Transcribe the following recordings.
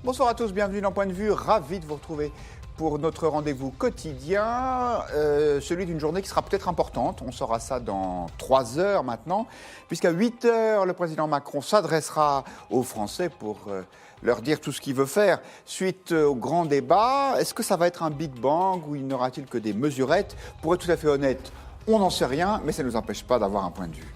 Bonsoir à tous, bienvenue dans Point de Vue, ravi de vous retrouver pour notre rendez-vous quotidien, celui d'une journée qui sera peut-être importante. On saura ça dans 3 heures maintenant, puisqu'à 8 heures, le président Macron s'adressera aux Français pour leur dire tout ce qu'il veut faire. Suite au grand débat, est-ce que ça va être un Big Bang ou il n'aura-t-il que des mesurettes? Pour être tout à fait honnête, on n'en sait rien, mais ça ne nous empêche pas d'avoir un point de vue.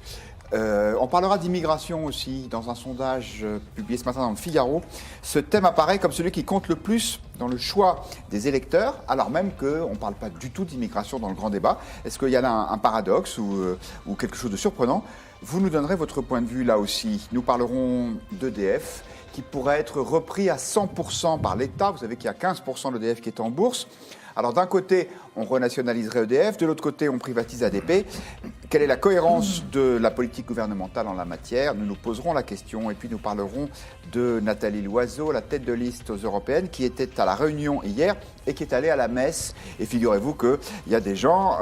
On parlera d'immigration aussi, dans un sondage publié ce matin dans le Figaro. Ce thème apparaît comme celui qui compte le plus dans le choix des électeurs, alors même qu'on ne parle pas du tout d'immigration dans le grand débat. Est-ce qu'il y a là un paradoxe ou quelque chose de surprenant? Vous nous donnerez votre point de vue là aussi. Nous parlerons d'EDF, qui pourrait être repris à 100% par l'État. Vous savez qu'il y a 15% d'EDF qui est en bourse. Alors d'un côté, on renationaliserait EDF, de l'autre côté, on privatise ADP. Quelle est la cohérence de la politique gouvernementale en la matière? Nous nous poserons la question et puis nous parlerons de Nathalie Loiseau, la tête de liste aux Européennes, qui était à la Réunion hier et qui est allée à la messe. Et figurez-vous qu'il y a des gens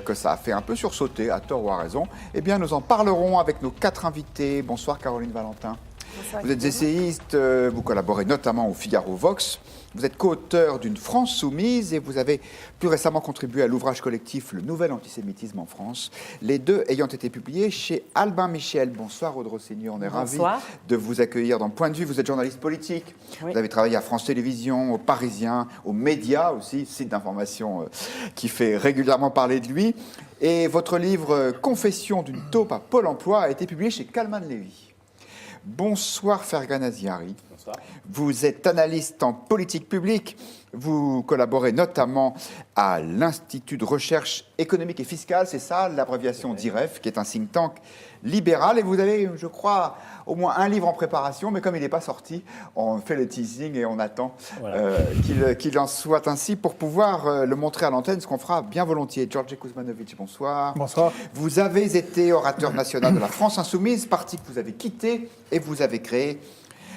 que ça a fait un peu sursauter, à tort ou à raison. Eh bien, nous en parlerons avec nos 4 invités. Bonsoir Caroline Valentin. Bonsoir. Vous êtes essayiste, vous collaborez notamment au Figaro Vox. Vous êtes co-auteur d'une France soumise et vous avez plus récemment contribué à l'ouvrage collectif Le Nouvel Antisémitisme en France, les deux ayant été publiés chez Albin Michel. Bonsoir Aude Rossignol, on est ravis de vous accueillir dans Point de Vue. Vous êtes journaliste politique, oui. Vous avez travaillé à France Télévisions, aux Parisiens, aux médias aussi, site d'information qui fait régulièrement parler de lui. Et votre livre Confession d'une taupe à Pôle emploi a été publié chez Kalman Levy. Bonsoir Fergan Aziari. Bonsoir. Vous êtes analyste en politique publique. Vous collaborez notamment à l'Institut de recherche économique et fiscale, c'est ça, l'abréviation d'IREF, qui est un think tank libéral. Et vous avez, je crois, au moins un livre en préparation, mais comme il n'est pas sorti, on fait le teasing et on attend qu'il en soit ainsi pour pouvoir le montrer à l'antenne, ce qu'on fera bien volontiers. Georgi Kuzmanovic, bonsoir. Bonsoir. Vous avez été orateur national de la France Insoumise, parti que vous avez quitté, et vous avez créé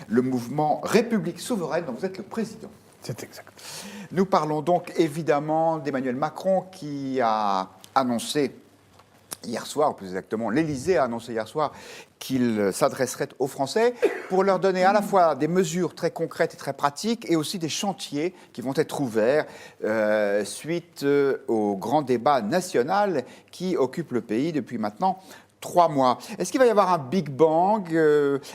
le mouvement République Souveraine, dont vous êtes le président. C'est exact. Nous parlons donc évidemment d'Emmanuel Macron qui a annoncé hier soir, ou plus exactement l'Élysée a annoncé hier soir qu'il s'adresserait aux Français pour leur donner à la fois des mesures très concrètes et très pratiques et aussi des chantiers qui vont être ouverts suite au grand débat national qui occupe le pays depuis maintenant 3 mois. Est-ce qu'il va y avoir un Big Bang?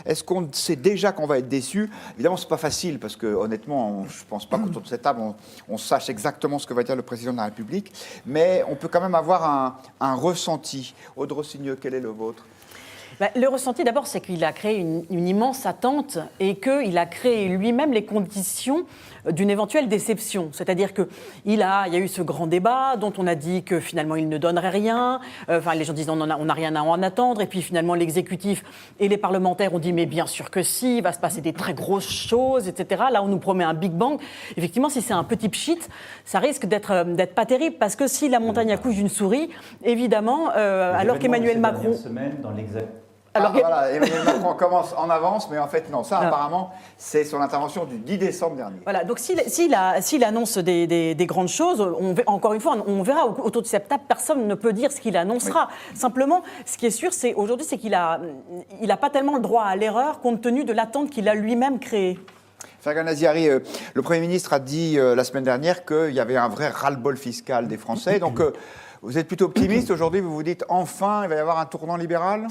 Est-ce qu'on sait déjà qu'on va être déçu? Évidemment, ce n'est pas facile parce que, honnêtement, je ne pense pas qu'autour de cette table, on sache exactement ce que va dire le président de la République. Mais on peut quand même avoir un ressenti. Aude Rossignol, quel est le vôtre? Le ressenti, d'abord, c'est qu'il a créé une immense attente et qu'il a créé lui-même les conditions d'une éventuelle déception. C'est-à-dire qu'il y a eu ce grand débat dont on a dit que finalement il ne donnerait rien. Les gens disent on n'a rien à en attendre. Et puis finalement l'exécutif et les parlementaires ont dit mais bien sûr que si, il va se passer des très grosses choses, etc. Là on nous promet un Big Bang. Effectivement, si c'est un petit pchit, ça risque d'être pas terrible parce que si la montagne accouche d'une souris, évidemment, alors qu'Emmanuel Macron... Voilà, Emmanuel Macron commence en avance, mais en fait non, ça apparemment c'est son intervention du 10 décembre dernier. Voilà, donc s'il annonce des grandes choses, encore une fois, on verra autour de cette table, personne ne peut dire ce qu'il annoncera. Oui. Simplement, ce qui est sûr, aujourd'hui, c'est qu'il a pas tellement le droit à l'erreur compte tenu de l'attente qu'il a lui-même créée. Fergan Aziari, le Premier ministre a dit la semaine dernière qu'il y avait un vrai ras-le-bol fiscal des Français, donc vous êtes plutôt optimiste aujourd'hui, vous vous dites enfin il va y avoir un tournant libéral?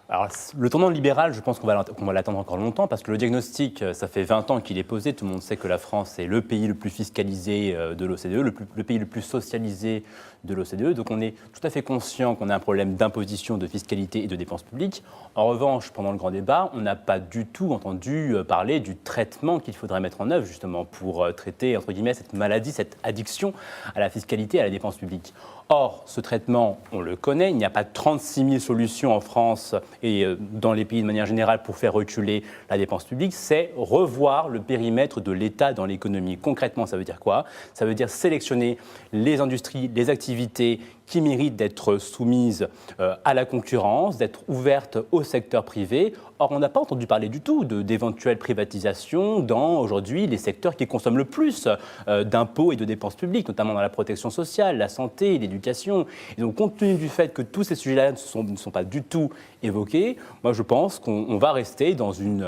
Alors, le tournant libéral, je pense qu'on va l'attendre encore longtemps parce que le diagnostic, ça fait 20 ans qu'il est posé. Tout le monde sait que la France est le pays le plus fiscalisé de l'OCDE, le pays le plus socialisé de l'OCDE. Donc on est tout à fait conscient qu'on a un problème d'imposition, de fiscalité et de dépenses publiques. En revanche, pendant le grand débat, on n'a pas du tout entendu parler du traitement qu'il faudrait mettre en œuvre justement pour traiter, entre guillemets, cette maladie, cette addiction à la fiscalité et à la dépense publique. Or, ce traitement, on le connaît, il n'y a pas 36 000 solutions en France et dans les pays de manière générale pour faire reculer la dépense publique, c'est revoir le périmètre de l'État dans l'économie. Concrètement, ça veut dire quoi? Ça veut dire sélectionner les industries, les activités qui mérite d'être soumise à la concurrence, d'être ouverte au secteur privé. Or, on n'a pas entendu parler du tout d'éventuelles privatisations dans, aujourd'hui, les secteurs qui consomment le plus d'impôts et de dépenses publiques, notamment dans la protection sociale, la santé, l'éducation. Et donc, compte tenu du fait que tous ces sujets-là ne sont pas du tout évoqués, moi, je pense qu'on va rester dans une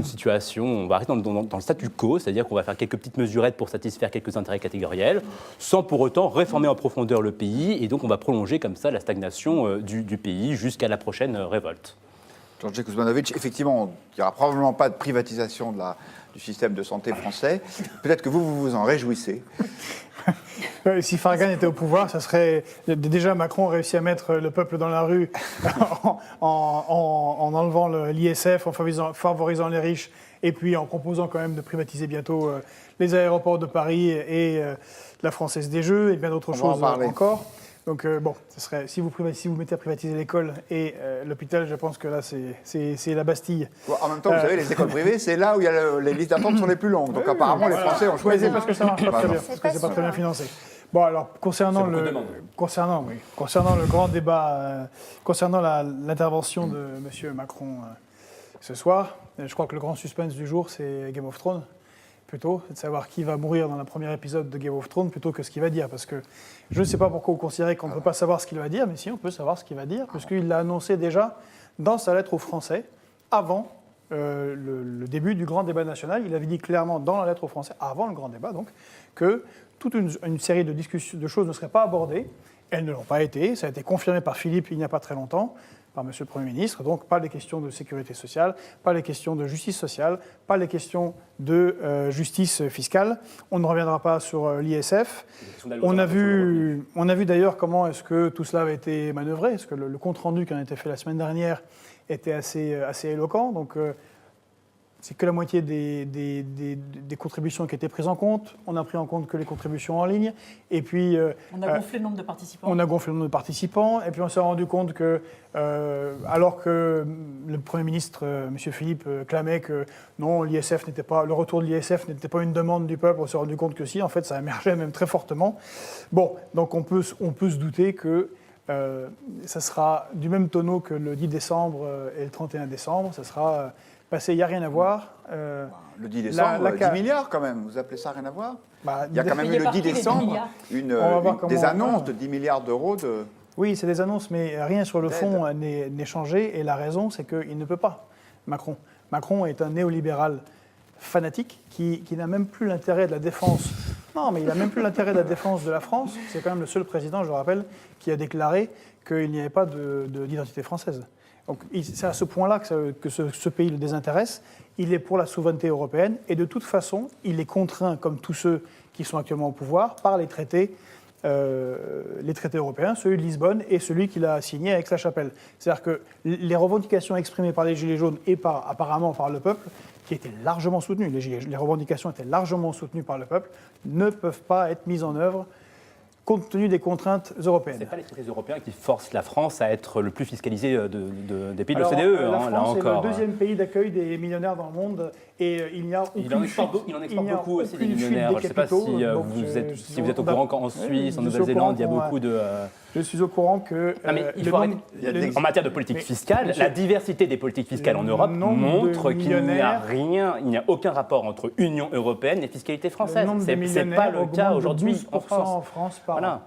situation, on va rester dans le statu quo, c'est-à-dire qu'on va faire quelques petites mesurettes pour satisfaire quelques intérêts catégoriels, sans pour autant réformer en profondeur le pays, et donc on va prolonger comme ça la stagnation du pays jusqu'à la prochaine révolte. Georges Kuzmanovic, effectivement, il n'y aura probablement pas de privatisation du système de santé français. Peut-être que vous vous en réjouissez. Si Fargan était au pouvoir, ça serait... Déjà, Macron réussit à mettre le peuple dans la rue en enlevant l'ISF, en favorisant les riches, et puis en proposant quand même de privatiser bientôt les aéroports de Paris et la Française des Jeux, et bien d'autres choses encore. Donc bon, si vous mettez à privatiser l'école et l'hôpital, je pense que là, c'est la Bastille. Bon, en même temps, vous savez, les écoles privées, c'est là où les listes d'attente sont les plus longues. Donc apparemment, les Français ont choisi. Parce que ça marche pas très bien, parce que c'est pas très bien financé. Bon, alors, concernant le grand débat, concernant l'intervention de M. Macron ce soir, je crois que le grand suspense du jour, c'est Game of Thrones. Plutôt, c'est de savoir qui va mourir dans le premier épisode de Game of Thrones plutôt que ce qu'il va dire. Parce que je ne sais pas pourquoi vous considérez qu'on ne peut pas savoir ce qu'il va dire, mais si, on peut savoir ce qu'il va dire, puisqu'il l'a annoncé déjà dans sa lettre aux Français, avant le début du grand débat national. Il avait dit clairement dans la lettre aux Français, avant le grand débat, donc, que toute une série de discussions, de choses ne seraient pas abordées. Elles ne l'ont pas été. Ça a été confirmé par Philippe il n'y a pas très longtemps, par M. le Premier ministre. Donc, pas les questions de sécurité sociale, pas les questions de justice sociale, pas les questions de justice fiscale. On ne reviendra pas sur l'ISF. On a vu d'ailleurs comment est-ce que tout cela avait été manœuvré. Est-ce que le compte-rendu qui en a été fait la semaine dernière était assez éloquent. Donc, c'est que la moitié des contributions qui étaient prises en compte. On a pris en compte que les contributions en ligne. Et puis, on a gonflé le nombre de participants. On a gonflé le nombre de participants. Et puis, on s'est rendu compte que, alors que le Premier ministre, M. Philippe, clamait que non, le retour de l'ISF n'était pas une demande du peuple, on s'est rendu compte que si, en fait, ça émergeait même très fortement. Bon, donc on peut se douter que ça sera du même tonneau que le 10 décembre et le 31 décembre. Ça sera... il n'y a rien à voir. Le 10 décembre, 10 milliards quand même. Vous appelez ça rien à voir? Il y a quand même eu le 10 décembre des annonces de 10 milliards d'euros de... Oui, c'est des annonces, mais rien sur le fond n'est changé. Et la raison, c'est qu'il ne peut pas, Macron. Macron est un néolibéral fanatique qui n'a même plus l'intérêt de la défense. Non, mais il n'a même plus l'intérêt de la défense de la France. C'est quand même le seul président, je le rappelle, qui a déclaré qu'il n'y avait pas d'identité française. Donc c'est à ce point-là que ce pays le désintéresse. Il est pour la souveraineté européenne et de toute façon, il est contraint, comme tous ceux qui sont actuellement au pouvoir, par les traités européens, celui de Lisbonne et celui qu'il a signé avec Aix-la-Chapelle. C'est-à-dire que les revendications exprimées par les Gilets jaunes et apparemment par le peuple, qui étaient largement soutenues, les revendications étaient largement soutenues par le peuple, ne peuvent pas être mises en œuvre compte tenu des contraintes européennes. Ce n'est pas les traités européens qui forcent la France à être le plus fiscalisé des pays de l'OCDE. La France est le deuxième pays d'accueil des millionnaires dans le monde et il n'y a aucune fuite. Il en exporte beaucoup aussi des millionnaires. Je ne sais pas si vous êtes au courant qu'en Suisse, en Nouvelle-Zélande, il y a beaucoup de... Je suis au courant que... en matière de politique fiscale, la diversité des politiques fiscales en Europe montre qu'il n'y a aucun rapport entre Union européenne et fiscalité française. Ce n'est pas le cas aujourd'hui en France. Voilà.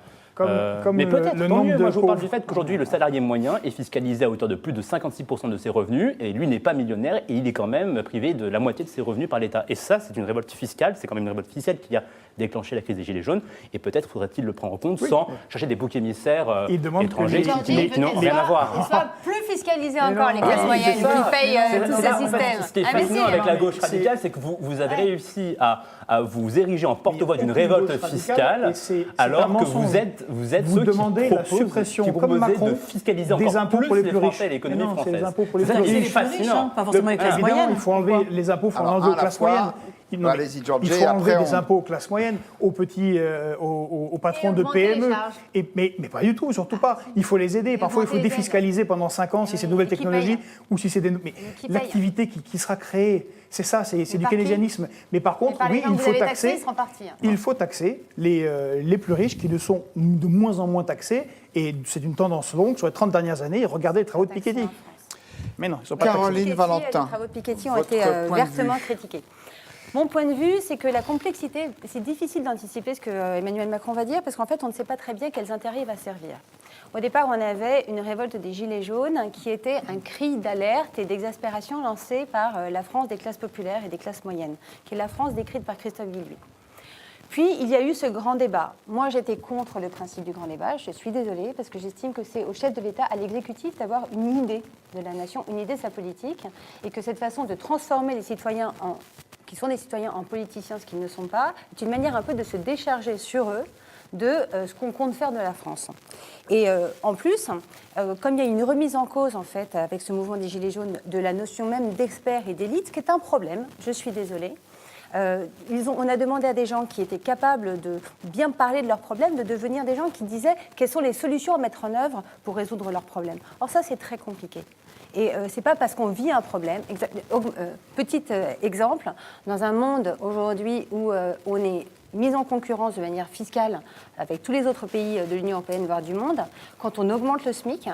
Mais peut-être, tant mieux. Moi, je vous parle du fait qu'aujourd'hui, le salarié moyen est fiscalisé à hauteur de plus de 56% de ses revenus, et lui n'est pas millionnaire, et il est quand même privé de la moitié de ses revenus par l'État. Et ça, c'est une révolte fiscale, c'est quand même une révolte fiscale qui a déclenché la crise des Gilets jaunes, et peut-être faudrait-il le prendre en compte sans chercher des boucs émissaires étrangers qui n'ont rien à voir. Ils soient plus fiscalisés encore, les classes moyennes, qui payent tout ce système. Ce qui est fascinant avec la gauche radicale, c'est que vous avez réussi à vous ériger en porte-voix d'une révolte fiscale, alors que vous êtes ceux demandez la suppression, comme Macron, de fiscaliser encore des impôts pour les plus riches. L'économie française. C'est les impôts pour les plus riches. Pas forcément les classes moyennes. Il faut enlever les impôts, il faut enlever aux classes moyennes. Non, allez-y, Georges. il faut enlever des impôts aux classes moyennes, aux petits, aux patrons de augmenter les PME. charges. Mais pas du tout, surtout pas. Il faut les aider. Parfois, il faut augmenter les défiscaliser pendant 5 ans si c'est de nouvelles qui technologies paye ou si c'est des. Mais qui paye l'activité qui sera créée, c'est ça, c'est du par qui keynésianisme. Mais par contre, par les oui, gens il que vous faut avez taxés, taxer. ils seront partis. Il faut taxer les plus riches qui le sont de moins en moins taxés. Et c'est une tendance longue sur les 30 dernières années. Regardez les travaux de Piketty. Mais non, ils ne sont pas taxés. Caroline Valentin. Les travaux de Piketty ont votre été point de vertement vue. critiqués. Mon point de vue, c'est que la complexité, c'est difficile d'anticiper ce que Emmanuel Macron va dire, parce qu'en fait, on ne sait pas très bien quels intérêts il va servir. Au départ, on avait une révolte des Gilets jaunes qui était un cri d'alerte et d'exaspération lancé par la France des classes populaires et des classes moyennes, qui est la France décrite par Christophe Guilluy. Puis, il y a eu ce grand débat. Moi, j'étais contre le principe du grand débat. Je suis désolée, parce que j'estime que c'est au chef de l'État, à l'exécutif, d'avoir une idée de la nation, une idée de sa politique, et que cette façon de transformer les citoyens qui sont des citoyens en politiciens, ce qu'ils ne sont pas, est une manière un peu de se décharger sur eux de ce qu'on compte faire de la France. Et en plus, comme il y a une remise en cause, en fait, avec ce mouvement des Gilets jaunes, de la notion même d'expert et d'élite, ce qui est un problème, je suis désolée. On a demandé à des gens qui étaient capables de bien parler de leurs problèmes, de devenir des gens qui disaient quelles sont les solutions à mettre en œuvre pour résoudre leurs problèmes. Or ça, c'est très compliqué. Et c'est pas parce qu'on vit un problème. Petit exemple, dans un monde aujourd'hui où on est mis en concurrence de manière fiscale avec tous les autres pays de l'Union européenne, voire du monde, quand on augmente le SMIC,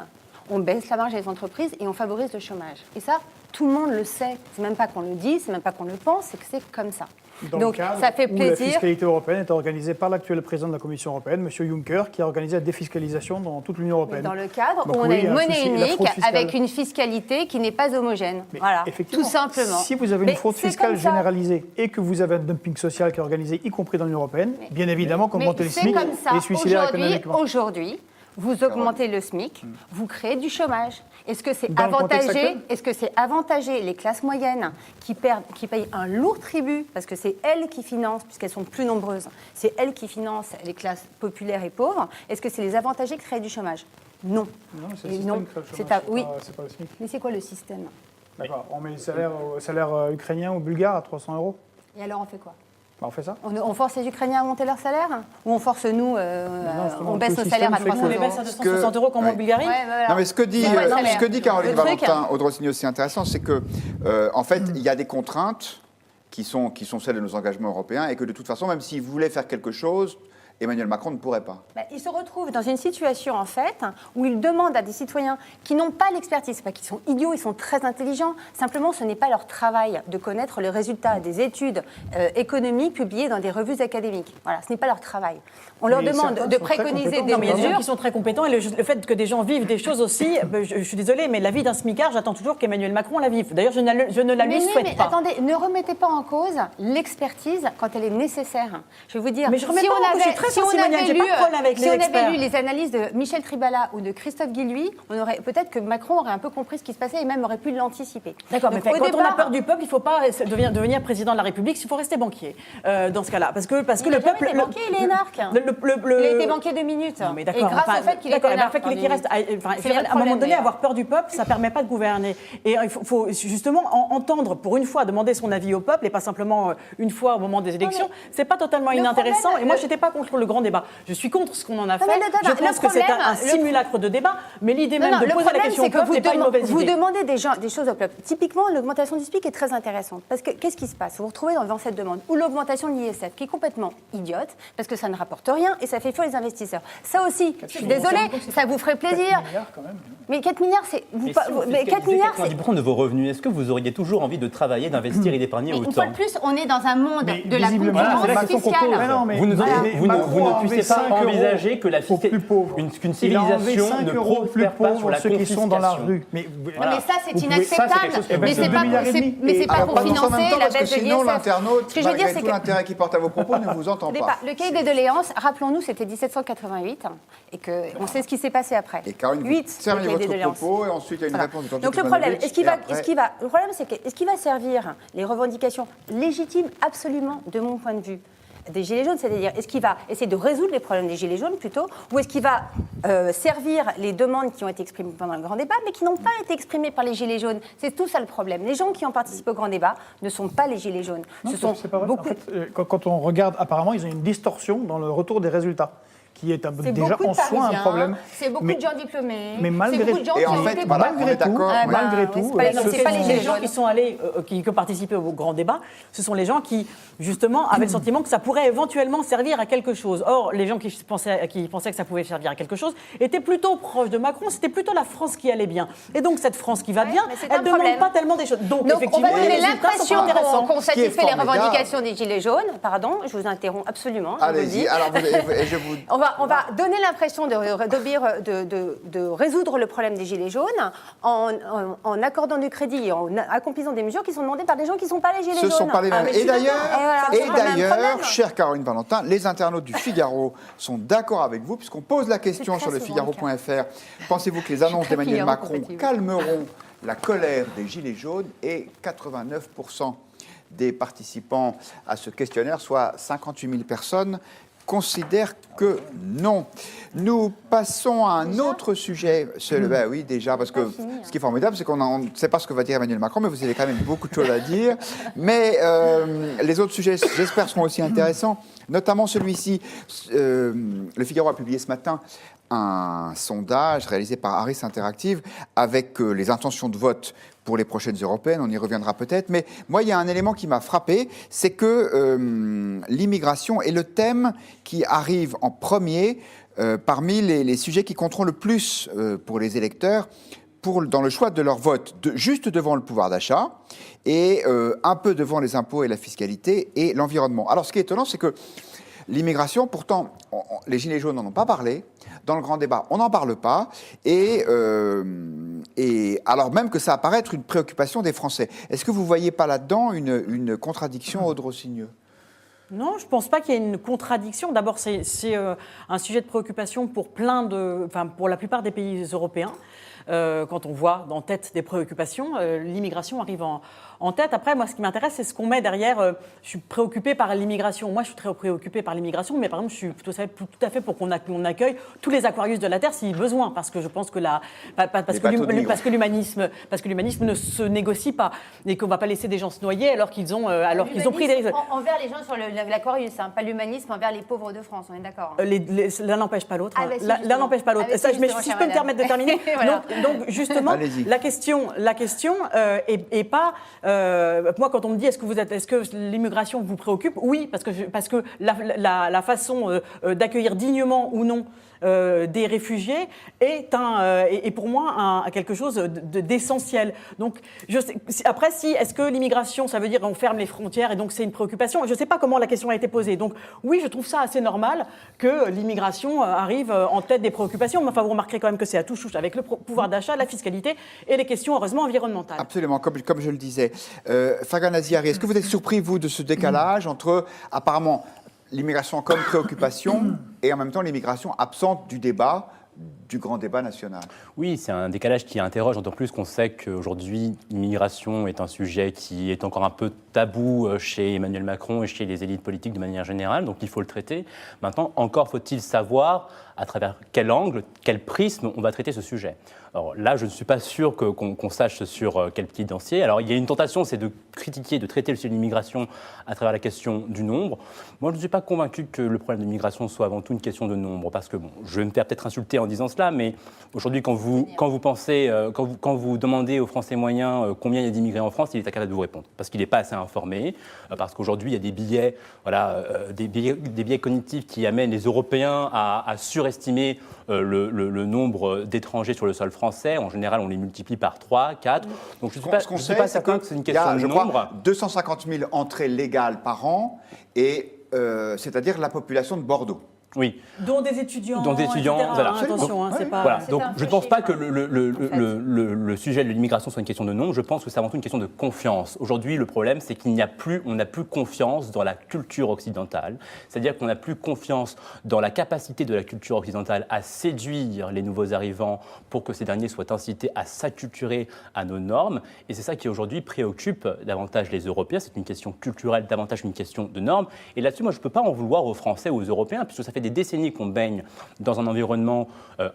on baisse la marge des entreprises et on favorise le chômage. Et ça, tout le monde le sait. C'est même pas qu'on le dit, c'est même pas qu'on le pense, c'est que c'est comme ça. Donc ça fait où plaisir. la fiscalité européenne est organisée par l'actuel président de la Commission européenne, M. Juncker, qui a organisé la défiscalisation dans toute l'Union européenne. Dans le cadre Donc où on oui, a il y une a un monnaie souci, la unique fraude fiscale. avec une fiscalité qui n'est pas homogène. Mais Voilà, effectivement, tout simplement. Si vous avez Mais une fraude c'est fiscale comme ça. généralisée et que vous avez un dumping social qui est organisé, y compris dans l'Union européenne, bien évidemment qu'augmenter les c'est SMIC comme ça. est suicidaire économiquement. Aujourd'hui, vous augmentez le SMIC, vous créez du chômage. Est-ce que c'est Dans le contexte avantagé actuel ? Est-ce que c'est avantagé les classes moyennes qui payent un lourd tribut parce que c'est elles qui financent, puisqu'elles sont plus nombreuses, c'est elles qui financent les classes populaires et pauvres. Est-ce que c'est les avantagés qui créent du chômage? Non. Non, c'est le Et système non, qui crée le c'est chômage, oui. c'est pas le SMIC. Mais c'est quoi le système? D'accord, on met le salaire ukrainien ou bulgare à 300 €. Et alors on fait quoi? On fait ça. On force les Ukrainiens à monter leur salaire? Ou on force nous, justement, on baisse tout nos le salaires à système fait 300 On les baisse à 260 € comme en Ouais. Bulgarie. Ouais, voilà. Non, mais ce que dit, C'est pas le salaire. ce que dit Caroline Le truc, Valentin Audrey aussi intéressant, c'est que, en fait, il y a des contraintes qui sont celles de nos engagements européens et que de toute façon, même s'ils voulaient faire quelque chose, Emmanuel Macron ne pourrait pas. Il se retrouve dans une situation, en fait, où il demande à des citoyens qui n'ont pas l'expertise, c'est pas qu'ils sont idiots, ils sont très intelligents, simplement ce n'est pas leur travail de connaître le résultat des études économiques publiées dans des revues académiques. Voilà, ce n'est pas leur travail. On leur Mais demande certains de sont très préconiser compétents. des Non, mais il y a des gens mesures. qui sont très compétents et le fait que des gens vivent des choses aussi, je suis désolée, mais la vie d'un smicard, j'attends toujours qu'Emmanuel Macron la vive. D'ailleurs, je ne la lui Mais souhaite pas. attendez, ne remettez pas en cause l'expertise quand elle est nécessaire. Je vais vous dire, Mais je remets pas en cause, je suis très sensible, Maniane, j'ai pas de problème avec si les on experts. avait lu les analyses de Michel Tribala ou de Christophe Guilluy, on aurait peut-être que Macron aurait un peu compris ce qui se passait et même aurait pu l'anticiper. D'accord, mais Donc, quand au on a départ- peur du peuple, il ne faut pas devenir président de la République, il faut rester banquier dans ce cas-là. Parce que Il le n'a jamais peuple. été banquier, il est énarque. Il a été banquier 2 minutes. Non, mais Et d'accord. grâce enfin, au fait qu'il était d'accord, énarque. le fait qu'il reste, C'est le à un moment problème, donné, d'ailleurs. avoir peur du peuple, ça ne permet pas de gouverner. Et il faut justement entendre, pour une fois, demander son avis au peuple et pas simplement une fois au moment des élections. C'est pas totalement le inintéressant. problème, Et moi, je n'étais pas contre le grand débat. Je suis contre ce qu'on en a fait. mais Je pense que c'est un simulacre de débat. Mais l'idée même de le poser la problème, question au c'est que peuple n'est pas une mauvaise vous idée. demandez des choses au peuple. Typiquement, l'augmentation du SMIC est très intéressante. Parce que qu'est-ce qui se passe? Vous vous retrouvez dans cette demande. Ou l'augmentation de l'ISF, qui est complètement idiote, parce que ça ne rapporte rien et ça fait fuir les investisseurs. Ça aussi, je suis désolée, ça vous ferait plaisir. 4 milliards quand même. Mais 4 milliards, c'est. Mais si on Mais 4 milliards, c'est. 90% de vos revenus, est-ce que vous auriez toujours envie de travailler, d'investir et d'épargner Mais une autant? fois de plus, on est dans un monde Mais de la visiblement, concurrence c'est la question qu'on fiscale. pose. Mais non, mais Vous ne, voilà. vous ne- vous ne Macron a puissiez enlevé pas 5 envisager que la aux plus pauvres. qu'une Il a enlevé civilisation 5 ne € aux plus prospère pas sur pauvres, la ceux qui sont dans la confiscation. rue. Mais Non, mais ça, c'est vous pouvez- inacceptable. ça, c'est quelque chose que- Mais c'est 2,5 pas, milliards et demi. mais c'est pas Alors, pour pardon, en même financer temps, la parce que baisse de sinon, l'ISF. l'internaute, Ce que je veux dire, malgré c'est tout que l'intérêt qu'il porte à vos propos, ne vous entend pas. le cahier des doléances, rappelons-nous, c'était 1788 et qu'on sait ce qui s'est passé après. Et Caroline, vous 8, le terminez cahier des votre doléances. propos et ensuite il y a une Voilà. réponse du Donc le problème, le problème, c'est que est-ce qu'il va servir les revendications légitimes absolument de mon point de vue des Gilets jaunes, c'est-à-dire est-ce qu'il va essayer de résoudre les problèmes des Gilets jaunes plutôt, ou est-ce qu'il va servir les demandes qui ont été exprimées pendant le grand débat, mais qui n'ont pas été exprimées par les Gilets jaunes. C'est tout ça le problème. Les gens qui ont participé au grand débat ne sont pas les Gilets jaunes. Non, c'est pas vrai. En fait, quand on regarde, apparemment, ils ont une distorsion dans le retour des résultats, qui est déjà en soi un problème. C'est beaucoup de gens diplômés. Mais malgré c'est beaucoup de gens qui ont été malgré tout, c'est pas les gens qui sont allés, qui ont participé au grand débat, ce sont les gens qui, justement, avaient le sentiment que ça pourrait éventuellement servir à quelque chose. Or, les gens qui pensaient que ça pouvait servir à quelque chose étaient plutôt proches de Macron, c'était plutôt la France qui allait bien. Et donc, cette France qui va bien, elle ne demande pas tellement des choses. Donc on va donner les l'impression qu'on satisfait les formidable. revendications des Gilets jaunes. Pardon, je vous interromps absolument. Allez-y, alors je vous... On va donner l'impression de résoudre le problème des Gilets jaunes en accordant du crédit et en accomplissant des mesures qui sont demandées par des gens qui ne sont pas les Gilets jaunes. Ce sont pas les mêmes. Et d'ailleurs, problème. chère Caroline Valentin, les internautes du Figaro sont d'accord avec vous, puisqu'on pose la question sur le Figaro.fr. Pensez-vous que les annonces d'Emmanuel Macron calmeront la colère des Gilets jaunes? Et 89% des participants à ce questionnaire, soit 58 000 personnes, considèrent que non. Nous passons à un autre sujet. Oui, déjà, parce que ce qui est formidable, c'est qu'on ne sait pas ce que va dire Emmanuel Macron, mais vous avez quand même beaucoup de choses à dire. Mais les autres sujets, j'espère, seront aussi intéressants, notamment celui-ci. Le Figaro a publié ce matin un sondage réalisé par Harris Interactive avec les intentions de vote pour les prochaines européennes, on y reviendra peut-être, mais moi, il y a un élément qui m'a frappé, c'est que l'immigration est le thème qui arrive en premier parmi les sujets qui compteront le plus pour les électeurs dans le choix de leur vote, juste devant le pouvoir d'achat et un peu devant les impôts et la fiscalité et l'environnement. Alors, ce qui est étonnant, c'est que l'immigration, pourtant, les Gilets jaunes n'en ont pas parlé. Dans le grand débat, on n'en parle pas. Et alors même que ça apparaît être une préoccupation des Français. Est-ce que vous ne voyez pas là-dedans une contradiction, Aude Rossigneux ? Non, je ne pense pas qu'il y ait une contradiction. D'abord, c'est un sujet de préoccupation pour pour la plupart des pays européens. Quand on voit en tête des préoccupations, l'immigration arrive en tête. Après, moi, ce qui m'intéresse, c'est ce qu'on met derrière. Je suis préoccupée par l'immigration. Moi, je suis très préoccupée par l'immigration, mais par exemple, je suis tout à fait pour qu'on accueille tous les Aquarius de la Terre si besoin, parce que je pense que parce que l'humanisme ne se négocie pas et qu'on ne va pas laisser des gens se noyer alors qu'ils ont pris des risques. Envers les gens sur l'Aquarius, hein, pas l'humanisme envers les pauvres de France, on est d'accord. L'un n'empêche pas l'autre. Ah, bah, si, l'un n'empêche pas l'autre. Ah, bah, si, Mais si je peux me permettre de terminer. Voilà. Donc justement, la question est pas. Moi, quand on me dit est-ce que l'immigration vous préoccupe, oui, parce que la façon d'accueillir dignement ou non des réfugiés est pour moi quelque chose d'essentiel. Donc, après, est-ce que l'immigration, ça veut dire qu'on ferme les frontières et donc c'est une préoccupation? Je ne sais pas comment la question a été posée. Donc, oui, je trouve ça assez normal que l'immigration arrive en tête des préoccupations. Mais enfin, vous remarquerez quand même que c'est à touche avec le pouvoir d'achat, la fiscalité et les questions, heureusement, environnementales. Absolument, comme je le disais. Fargan Aziari, est-ce que vous êtes surpris, vous, de ce décalage entre, apparemment, l'immigration comme préoccupation et en même temps l'immigration absente du débat, du grand débat national? Oui, c'est un décalage qui interroge, d'autant plus qu'on sait qu'aujourd'hui, l'immigration est un sujet qui est encore un peu tabou chez Emmanuel Macron et chez les élites politiques de manière générale, donc il faut le traiter. Maintenant, encore faut-il savoir à travers quel angle, quel prisme on va traiter ce sujet. Alors là, je ne suis pas sûr qu'on sache sur quel pied danser. Alors il y a une tentation, c'est de critiquer, de traiter le sujet de l'immigration à travers la question du nombre. Moi, je ne suis pas convaincu que le problème de l'immigration soit avant tout une question de nombre, parce que, je vais me faire peut-être insulter en disant cela, mais aujourd'hui, quand vous demandez aux Français moyens combien il y a d'immigrés en France, il est incapable de vous répondre, parce qu'il n'est pas assez informé, parce qu'aujourd'hui, il y a des biais, des biais cognitifs qui amènent les Européens à surestimer le nombre d'étrangers sur le sol français. En général, on les multiplie par 3, 4. Donc je ne suis pas certain que c'est une question de nombre. 250 000 entrées légales par an, et c'est-à-dire la population de Bordeaux. Oui. Dont des étudiants, Dont des étudiants, etc., voilà. attention, c'est pas... Voilà. C'est Donc, un je ne faux pense pas chiffre, que le sujet de l'immigration soit une question de nombre. Je pense que c'est avant tout une question de confiance. Aujourd'hui, le problème, c'est qu'on n'a plus confiance dans la culture occidentale. C'est-à-dire qu'on n'a plus confiance dans la capacité de la culture occidentale à séduire les nouveaux arrivants pour que ces derniers soient incités à s'acculturer à nos normes. Et c'est ça qui, aujourd'hui, préoccupe davantage les Européens. C'est une question culturelle, davantage une question de normes. Et là-dessus, moi, je ne peux pas en vouloir aux Français ou aux Européens, puisque ça fait des décennies qu'on baigne dans un environnement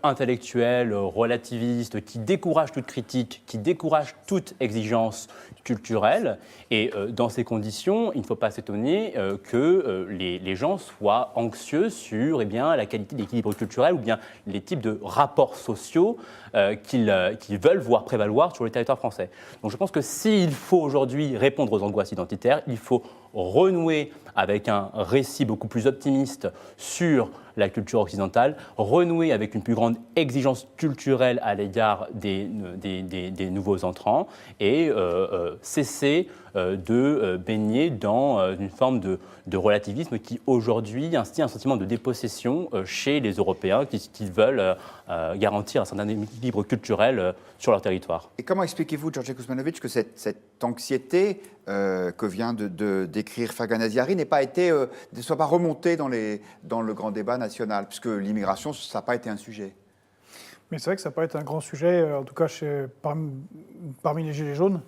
intellectuel, relativiste, qui décourage toute critique, qui décourage toute exigence culturelle. Et dans ces conditions, il ne faut pas s'étonner que les gens soient anxieux sur la qualité de l'équilibre culturel ou bien les types de rapports sociaux qu'ils veulent voir prévaloir sur le territoire français. Donc je pense que s'il faut aujourd'hui répondre aux angoisses identitaires, il faut renouer avec un récit beaucoup plus optimiste sur la culture occidentale, renouer avec une plus grande exigence culturelle à l'égard des nouveaux entrants et cesser de baigner dans une forme de relativisme qui aujourd'hui instille un sentiment de dépossession chez les Européens qui veulent garantir un certain équilibre culturel sur leur territoire. Et comment expliquez-vous, George Kuzmanovic, que cette anxiété que vient de décrire Fergan Aziari ne soit pas remontée dans le grand débat national, puisque l'immigration, ça n'a pas été un sujet? Mais c'est vrai que ça peut être un grand sujet, en tout cas parmi les Gilets jaunes.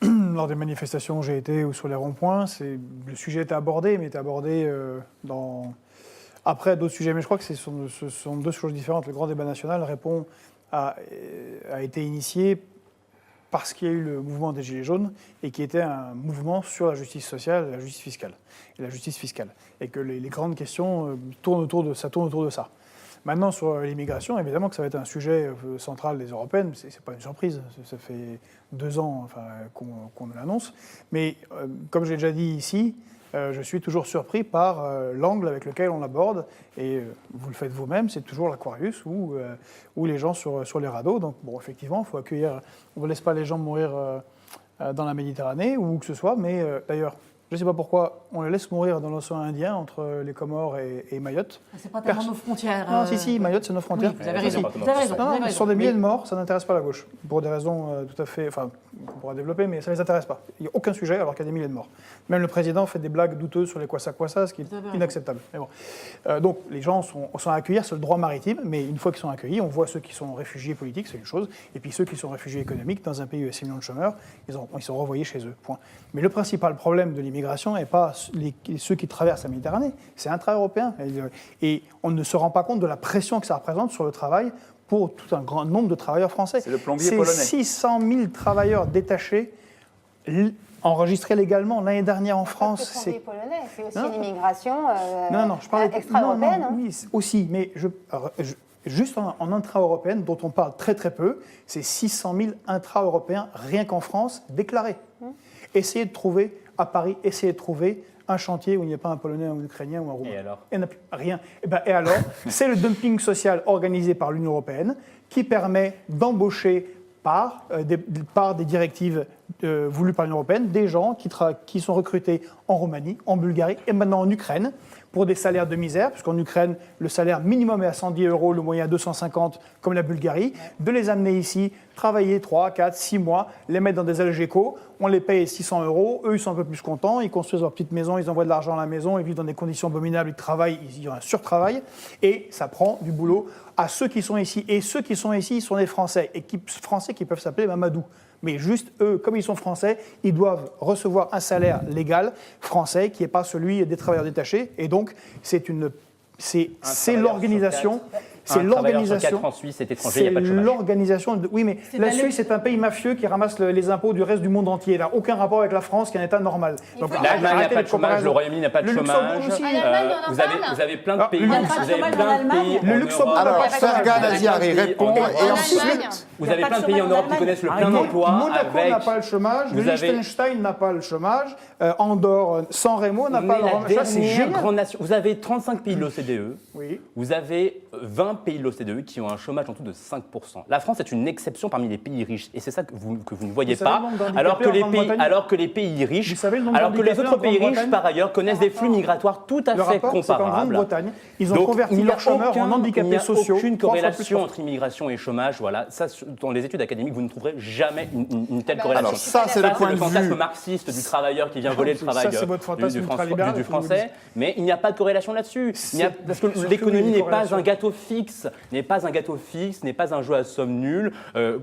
Lors des manifestations où j'ai été ou sur les ronds-points, le sujet était abordé, mais était abordé après d'autres sujets. Mais je crois que ce sont deux choses différentes. Le grand débat national a été initié parce qu'il y a eu le mouvement des Gilets jaunes et qui était un mouvement sur la justice sociale, la justice fiscale et la justice fiscale. Et que les grandes questions tournent autour de ça. Maintenant, sur l'immigration, évidemment que ça va être un sujet central des Européennes. Ce n'est pas une surprise. Ça fait 2 ans qu'on l'annonce. Mais comme j'ai déjà dit ici, je suis toujours surpris par l'angle avec lequel on l'aborde. Et vous le faites vous-même, c'est toujours l'Aquarius ou les gens sur les radeaux. Donc, bon, effectivement, il faut accueillir. On ne laisse pas les gens mourir dans la Méditerranée ou où que ce soit. Mais d'ailleurs, je ne sais pas pourquoi on les laisse mourir dans l'océan Indien entre les Comores et Mayotte. C'est pas tellement nos frontières. Non, si, Mayotte, c'est nos frontières. Oui, vous avez raison. Vous avez raison. Non, sur des milliers de morts, ça n'intéresse pas la gauche. Pour des raisons tout à fait. Enfin, on pourra développer, mais ça ne les intéresse pas. Il n'y a aucun sujet alors qu'il y a des milliers de morts. Même le président fait des blagues douteuses sur les kwassa-kwassa, ce qui est inacceptable. Mais bon. Donc, les gens sont à accueillir sur le droit maritime, mais une fois qu'ils sont accueillis, on voit ceux qui sont réfugiés politiques, c'est une chose, et puis ceux qui sont réfugiés économiques, dans un pays où il y a 6 millions de chômeurs, ils sont renvoyés chez eux. Point. Mais le principal problème de l'immigration n'est pas ceux qui traversent la Méditerranée, c'est intra-européen. Et on ne se rend pas compte de la pression que ça représente sur le travail pour tout un grand nombre de travailleurs français. C'est le plombier polonais. C'est 600 000 travailleurs détachés enregistrés légalement l'année dernière en France. C'est le plombier polonais, c'est aussi l'immigration je parlais extra-européenne. Oui, aussi, mais juste en intra-européenne, dont on parle très très peu, c'est 600 000 intra-européens rien qu'en France déclarés. Essayez de trouver à Paris, un chantier où il n'y a pas un Polonais, un Ukrainien ou un Roumain. Et alors ? Il n'y en a plus, rien. Et alors, c'est le dumping social organisé par l'Union européenne qui permet d'embaucher par des directives voulues par l'Union européenne des gens qui sont recrutés en Roumanie, en Bulgarie et maintenant en Ukraine pour des salaires de misère, puisqu'en Ukraine, le salaire minimum est à 110 €, le moyen à 250, comme la Bulgarie, de les amener ici, travailler 3, 4, 6 mois, les mettre dans des Algeco, on les paye 600 €, eux ils sont un peu plus contents, ils construisent leur petite maison, ils envoient de l'argent à la maison, ils vivent dans des conditions abominables, ils travaillent, il y a un surtravail, et ça prend du boulot à ceux qui sont ici. Et ceux qui sont ici sont des Français, Français qui peuvent s'appeler Mamadou. Mais juste eux, comme ils sont français, ils doivent recevoir un salaire légal français qui n'est pas celui des travailleurs détachés. Et donc, c'est l'organisation. C'est l'organisation. En Suisse, c'est étranger, il n'y a pas de chômage. L'organisation. Oui, mais la Suisse est un pays mafieux qui ramasse les impôts du reste du monde entier. Il n'a aucun rapport avec la France, qui est un État normal. L'Allemagne n'a pas de chômage, le Royaume-Uni n'a pas de chômage. Vous avez plein de pays. Le Luxembourg n'a pas de chômage. Fergan Aziari répond et ensuite. Vous avez plein de pays en Europe qui connaissent le plein emploi. Monaco n'a pas le chômage, Liechtenstein n'a pas le chômage, Andorre, San Remo n'a pas le chômage. C'est une grande nation. Vous avez 35 pays de l'OCDE. Oui. Vous avez 20 20 pays de l'OCDE qui ont un chômage en dessous de 5%. La France est une exception parmi les pays riches. Et c'est ça que vous ne voyez pas. Alors que les pays riches, alors que les autres pays riches, par ailleurs, connaissent des flux migratoires tout à fait comparables. En Grande-Bretagne, ils ont converti leurs chômeurs en handicapés sociaux. Il n'y a aucune corrélation entre immigration et chômage. Voilà. Ça, dans les études académiques, vous ne trouverez jamais une telle corrélation. Alors ça, c'est le point de vue. fantasme marxiste du travailleur qui vient voler le travail du français. Mais il n'y a pas de corrélation là-dessus. Parce que l'économie n'est pas un gâteau fixe, n'est pas un jeu à somme nulle.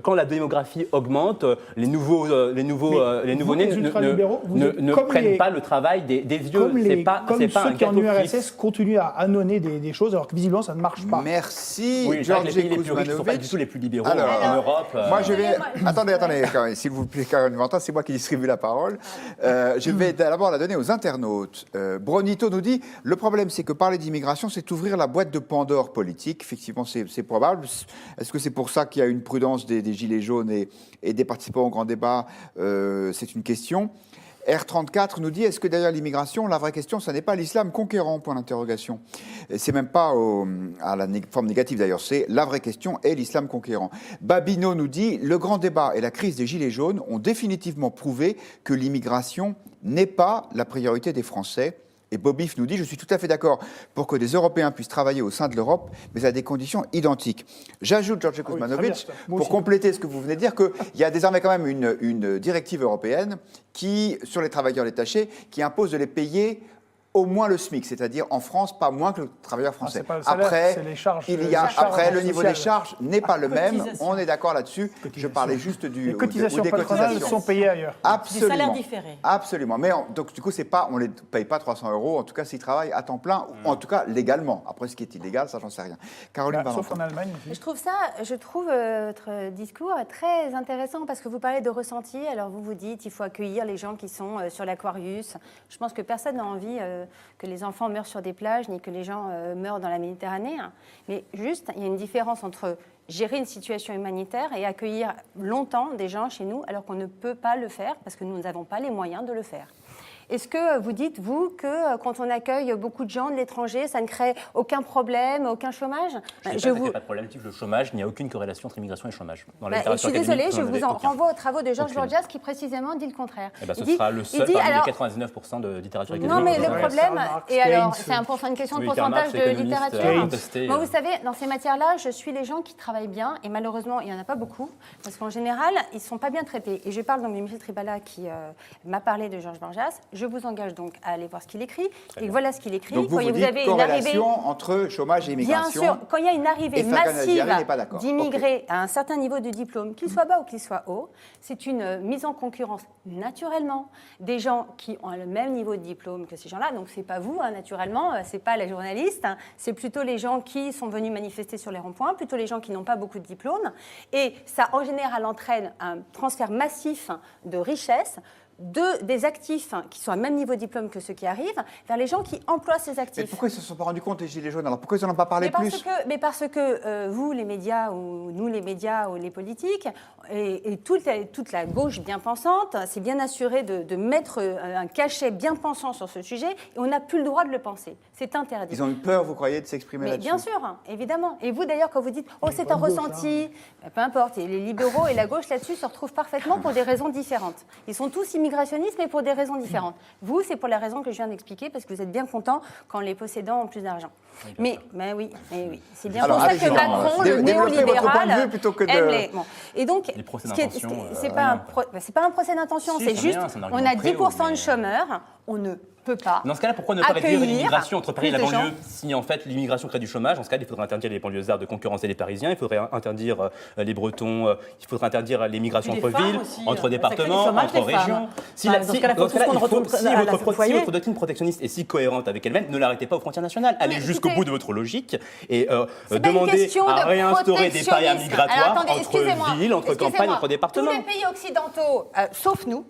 Quand la démographie augmente, les nouveaux-nés ne prennent pas le travail des vieux. Comme ceux qui en URSS continuent à annoncer des choses, alors que visiblement ça ne marche pas. Merci, oui, Georges les pays les plus riches ne sont pas du tout les plus libéraux en Europe. Moi, je vais... Attendez, s'il vous plaît, Caroline Ventin, c'est moi qui distribue la parole. Je vais d'abord la donner aux internautes. Bronito nous dit, le problème, c'est que parler d'immigration, c'est ouvrir la boîte de Pandore politique. Effectivement, c'est probable. Est-ce que c'est pour ça qu'il y a une prudence des Gilets jaunes et des participants au grand débat? C'est une question. R34 nous dit, est-ce que derrière l'immigration, la vraie question, ce n'est pas l'islam conquérant, point d'interrogation. C'est même pas à la forme négative d'ailleurs, c'est la vraie question est l'islam conquérant. Babino nous dit, le grand débat et la crise des Gilets jaunes ont définitivement prouvé que l'immigration n'est pas la priorité des Français. Et Bobif nous dit, je suis tout à fait d'accord pour que des Européens puissent travailler au sein de l'Europe, mais à des conditions identiques. J'ajoute, Georges Kuzmanovic, pour compléter ce que vous venez de dire, qu'il y a désormais quand même une directive européenne qui, sur les travailleurs détachés, qui impose de les payer au moins le SMIC, c'est-à-dire en France, pas moins que le travailleur français. C'est pas le salaire, après, c'est les charges, le niveau des charges n'est pas le même. On est d'accord là-dessus. Je parlais juste les cotisations patronales sont payées ailleurs. Absolument. Des salaires différés. Absolument. Mais donc du coup, on les paye pas 300 €. En tout cas, s'ils travaillent à temps plein, ou en tout cas légalement. Après, ce qui est illégal, ça, j'en sais rien. Caroline Valentin. Sauf en Allemagne. Je trouve votre discours très intéressant parce que vous parlez de ressenti. Alors vous dites, il faut accueillir les gens qui sont sur l'Aquarius. Je pense que personne n'a envie que les enfants meurent sur des plages, ni que les gens meurent dans la Méditerranée. Mais juste, il y a une différence entre gérer une situation humanitaire et accueillir longtemps des gens chez nous, alors qu'on ne peut pas le faire, parce que nous n'avons pas les moyens de le faire. Est-ce que vous dites, vous, que quand on accueille beaucoup de gens de l'étranger, ça ne crée aucun problème, aucun chômage? Il n'y a pas de problème avec le chômage, il n'y a aucune corrélation entre immigration et chômage. Je suis désolée, je vous renvoie aux travaux de Georges Borgias qui précisément dit le contraire. Ce sera le seul parmi les 99% de littérature économique. Non, mais le problème, et alors, c'est une question de pourcentage de littérature. Moi, vous savez, dans ces matières-là, je suis les gens qui travaillent bien, et malheureusement, il n'y en a pas beaucoup, parce qu'en général, ils ne sont pas bien traités. Et je parle donc de Michel Tribala qui m'a parlé de Georges Borgias. Je vous engage donc à aller voir ce qu'il écrit. Et voilà ce qu'il écrit. Donc vous dites avez corrélation entre chômage et immigration. Bien sûr, quand il y a une arrivée massive d'immigrés à un certain niveau de diplôme, qu'il soit bas ou qu'il soit haut, c'est une mise en concurrence naturellement des gens qui ont le même niveau de diplôme que ces gens-là. Donc c'est pas vous, naturellement, c'est pas les journalistes, c'est plutôt les gens qui sont venus manifester sur les ronds-points, plutôt les gens qui n'ont pas beaucoup de diplômes. Et ça, en général, entraîne un transfert massif de richesses des actifs qui sont à même niveau de diplôme que ceux qui arrivent, vers les gens qui emploient ces actifs. Mais pourquoi ils ne se sont pas rendus compte, les Gilets jaunes? Alors pourquoi ils n'en ont pas parlé plus? Parce que vous, les médias, ou nous, les médias, ou les politiques, et toute la gauche bien pensante, s'est bien assurée de mettre un cachet bien pensant sur ce sujet, et on n'a plus le droit de le penser. C'est interdit. Ils ont eu peur, vous croyez, de s'exprimer là-dessus? Bien sûr, évidemment. Et vous, d'ailleurs, quand vous dites « Oh, c'est un ressenti », peu importe. Et les libéraux et la gauche, là-dessus, se retrouvent parfaitement pour des raisons différentes. Ils sont tous immigrationnistes, mais pour des raisons différentes. Vous, c'est pour la raison que je viens d'expliquer, parce que vous êtes bien contents quand les possédants ont plus d'argent. Mais oui. C'est bien pour ça que Macron, le néolibéral, aime les... Bon. Et donc, c'est pas un procès d'intention, c'est juste, on a 10% de chômeurs, on ne peut pas. Dans ce cas-là, pourquoi ne pas réduire l'immigration entre Paris et la banlieue si en fait l'immigration crée du chômage? Dans ce cas, il faudrait interdire les banlieusards de concurrencer les Parisiens, il faudrait interdire les Bretons, il faudrait interdire l'immigration entre villes, entre départements, entre régions. Si votre doctrine protectionniste est si cohérente avec elle-même, ne l'arrêtez pas aux frontières nationales. Allez jusqu'au bout de votre logique et demandez à réinstaurer des parias migratoires entre villes, entre campagnes, entre départements. Tous les pays occidentaux, sauf nous,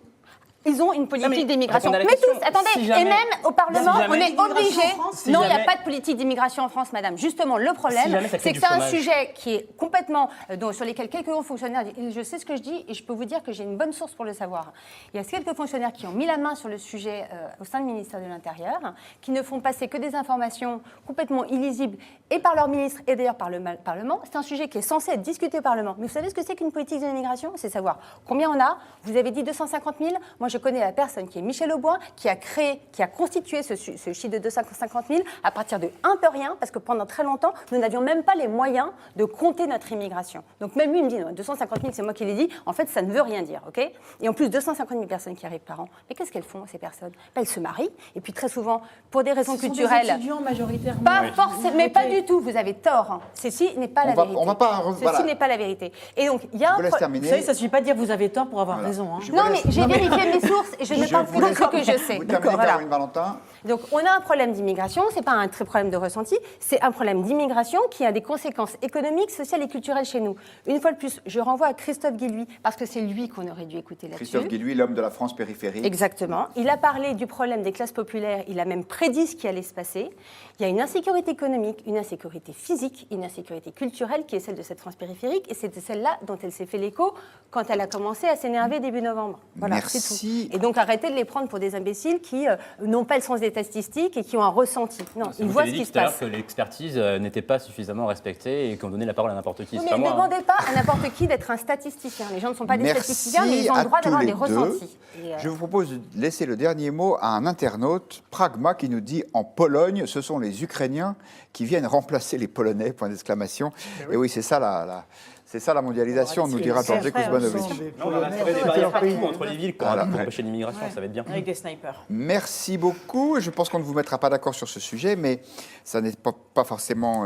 Ils ont une politique d'immigration. répondez à la Mais question. tous, attendez, Si jamais- et même au Parlement, si jamais- on est obligé. Si Non, il n'y a jamais- pas de politique d'immigration en France, madame. Justement, le Si problème, jamais ça crée c'est que du c'est un chômage. sujet qui est complètement. Sur lesquels quelques hauts fonctionnaires. Je sais ce que je dis et je peux vous dire que j'ai une bonne source pour le savoir. Il y a quelques fonctionnaires qui ont mis la main sur le sujet au sein du ministère de l'Intérieur, qui ne font passer que des informations complètement illisibles et par leur ministre et d'ailleurs par le Parlement. C'est un sujet qui est censé être discuté au Parlement. Mais vous savez ce que c'est qu'une politique de l'immigration? C'est savoir combien on a. Vous avez dit 250 000. Moi, je connais la personne qui est Michel Auboin, qui a constitué ce chiffre de 250 000 à partir de un peu rien, parce que pendant très longtemps, nous n'avions même pas les moyens de compter notre immigration. Donc même lui, il me dit, non, 250 000, c'est moi qui l'ai dit. En fait, ça ne veut rien dire, ok? Et en plus, 250 000 personnes qui arrivent par an. Mais qu'est-ce qu'elles font, ces personnes? Elles se marient, et puis très souvent, pour des raisons Ce sont culturelles... des étudiants majoritairement. Pas forcément, mais pas du tout, vous avez tort. Hein. Ceci n'est pas la vérité. On va pas... Ceci n'est pas la vérité. Et donc, il y a Je vous laisse Vous terminer. savez, ça ne suffit pas de dire vous avez tort pour avoir raison. Hein. Je vous Non, mais laisse- j'ai vérifié mes sources et je ne parle vous que de laisse- ce que je sais. Vous D'accord, terminez, voilà. Caroline Valentin. Donc, on a un problème d'immigration, ce n'est pas un très problème de ressenti, c'est un problème d'immigration qui a des conséquences économiques, sociales et culturelles chez nous. Une fois de plus, je renvoie à Christophe Guilluy, parce que c'est lui qu'on aurait dû écouter là-dessus. Christophe Guilluy, l'homme de la France périphérique. Exactement. Il a parlé du problème des classes populaires, il a même prédit ce qui allait se passer. Il y a une insécurité économique, une insécurité physique, une insécurité culturelle qui est celle de cette France périphérique, et c'était celle-là dont elle s'est fait l'écho quand elle a commencé à s'énerver début novembre. Voilà, Merci. c'est tout. Et donc arrêtez de les prendre pour des imbéciles qui n'ont pas le sens des statistiques et qui ont un ressenti. Non, ils voient ce qui se tout à l'heure passe. que l'expertise n'était pas suffisamment respectée et qu'on donnait la parole à n'importe qui. Oui, C'est pas mais ne moi. demandez pas à n'importe qui d'être un statisticien. Les gens ne sont pas des Merci statisticiens, mais ils ont le droit à d'avoir tous des les deux. ressentis. Et, Je vous propose de laisser le dernier mot à un internaute, Pragma, qui nous dit « En Pologne, ce sont les Ukrainiens qui viennent remplacer les Polonais ». Point d'exclamation. Et oui, c'est ça la mondialisation, nous dira Georges Kuzmanovic. Non, on va instaurer des barrières partout entre les villes pour empêcher l'immigration, ça va être bien. Avec des snipers. Merci beaucoup. Je pense qu'on ne vous mettra pas d'accord sur ce sujet, mais ça n'est pas forcément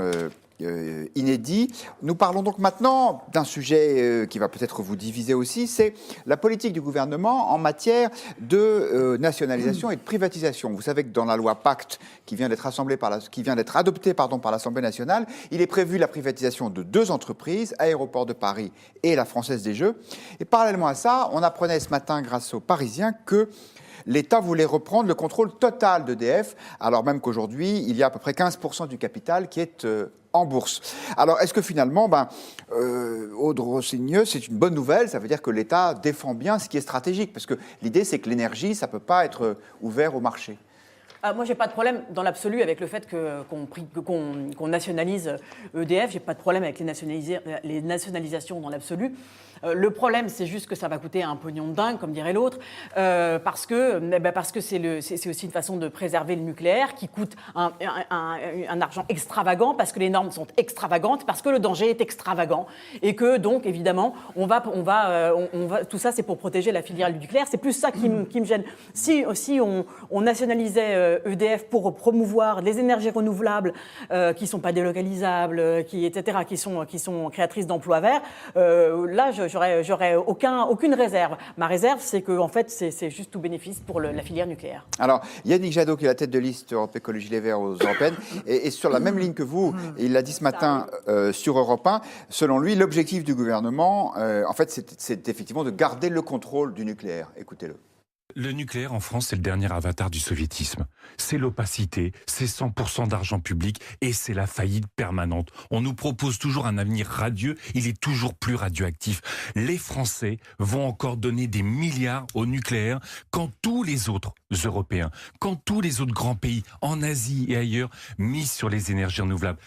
inédit. Nous parlons donc maintenant d'un sujet qui va peut-être vous diviser aussi, c'est la politique du gouvernement en matière de nationalisation et de privatisation. Vous savez que dans la loi Pacte qui vient d'être adoptée par l'Assemblée nationale, il est prévu la privatisation de 2 entreprises, Aéroports de Paris et la Française des Jeux. Et parallèlement à ça, on apprenait ce matin grâce aux Parisiens que l'État voulait reprendre le contrôle total d'EDF, alors même qu'aujourd'hui, il y a à peu près 15% du capital qui est en bourse. Alors, est-ce que finalement, Aude Rossigneux, c'est une bonne nouvelle? Ça veut dire que l'État défend bien ce qui est stratégique, parce que l'idée, c'est que l'énergie, ça ne peut pas être ouvert au marché. Moi, j'ai pas de problème dans l'absolu avec le fait qu'on nationalise EDF. J'ai pas de problème avec les nationalisations dans l'absolu. Le problème, c'est juste que ça va coûter un pognon de dingue, comme dirait l'autre, parce que c'est aussi une façon de préserver le nucléaire qui coûte un argent extravagant, parce que les normes sont extravagantes, parce que le danger est extravagant, et que donc évidemment, tout ça, c'est pour protéger la filière du nucléaire. C'est plus ça qui me gêne. Si on nationalisait EDF pour promouvoir les énergies renouvelables qui sont pas délocalisables, etc., qui sont créatrices d'emplois verts, là, j'aurais aucune réserve. Ma réserve, c'est que en fait, c'est juste tout bénéfice pour la filière nucléaire. Alors, Yannick Jadot, qui est la tête de liste Europe Écologie Les Verts aux Européennes, est sur la même ligne que vous. Et il l'a dit ce matin sur Europe 1. Selon lui, l'objectif du gouvernement, en fait, c'est effectivement de garder le contrôle du nucléaire. Écoutez-le. Le nucléaire en France, c'est le dernier avatar du soviétisme. C'est l'opacité, c'est 100% d'argent public et c'est la faillite permanente. On nous propose toujours un avenir radieux, il est toujours plus radioactif. Les Français vont encore donner des milliards au nucléaire quand tous les autres Européens, quand tous les autres grands pays en Asie et ailleurs misent sur les énergies renouvelables.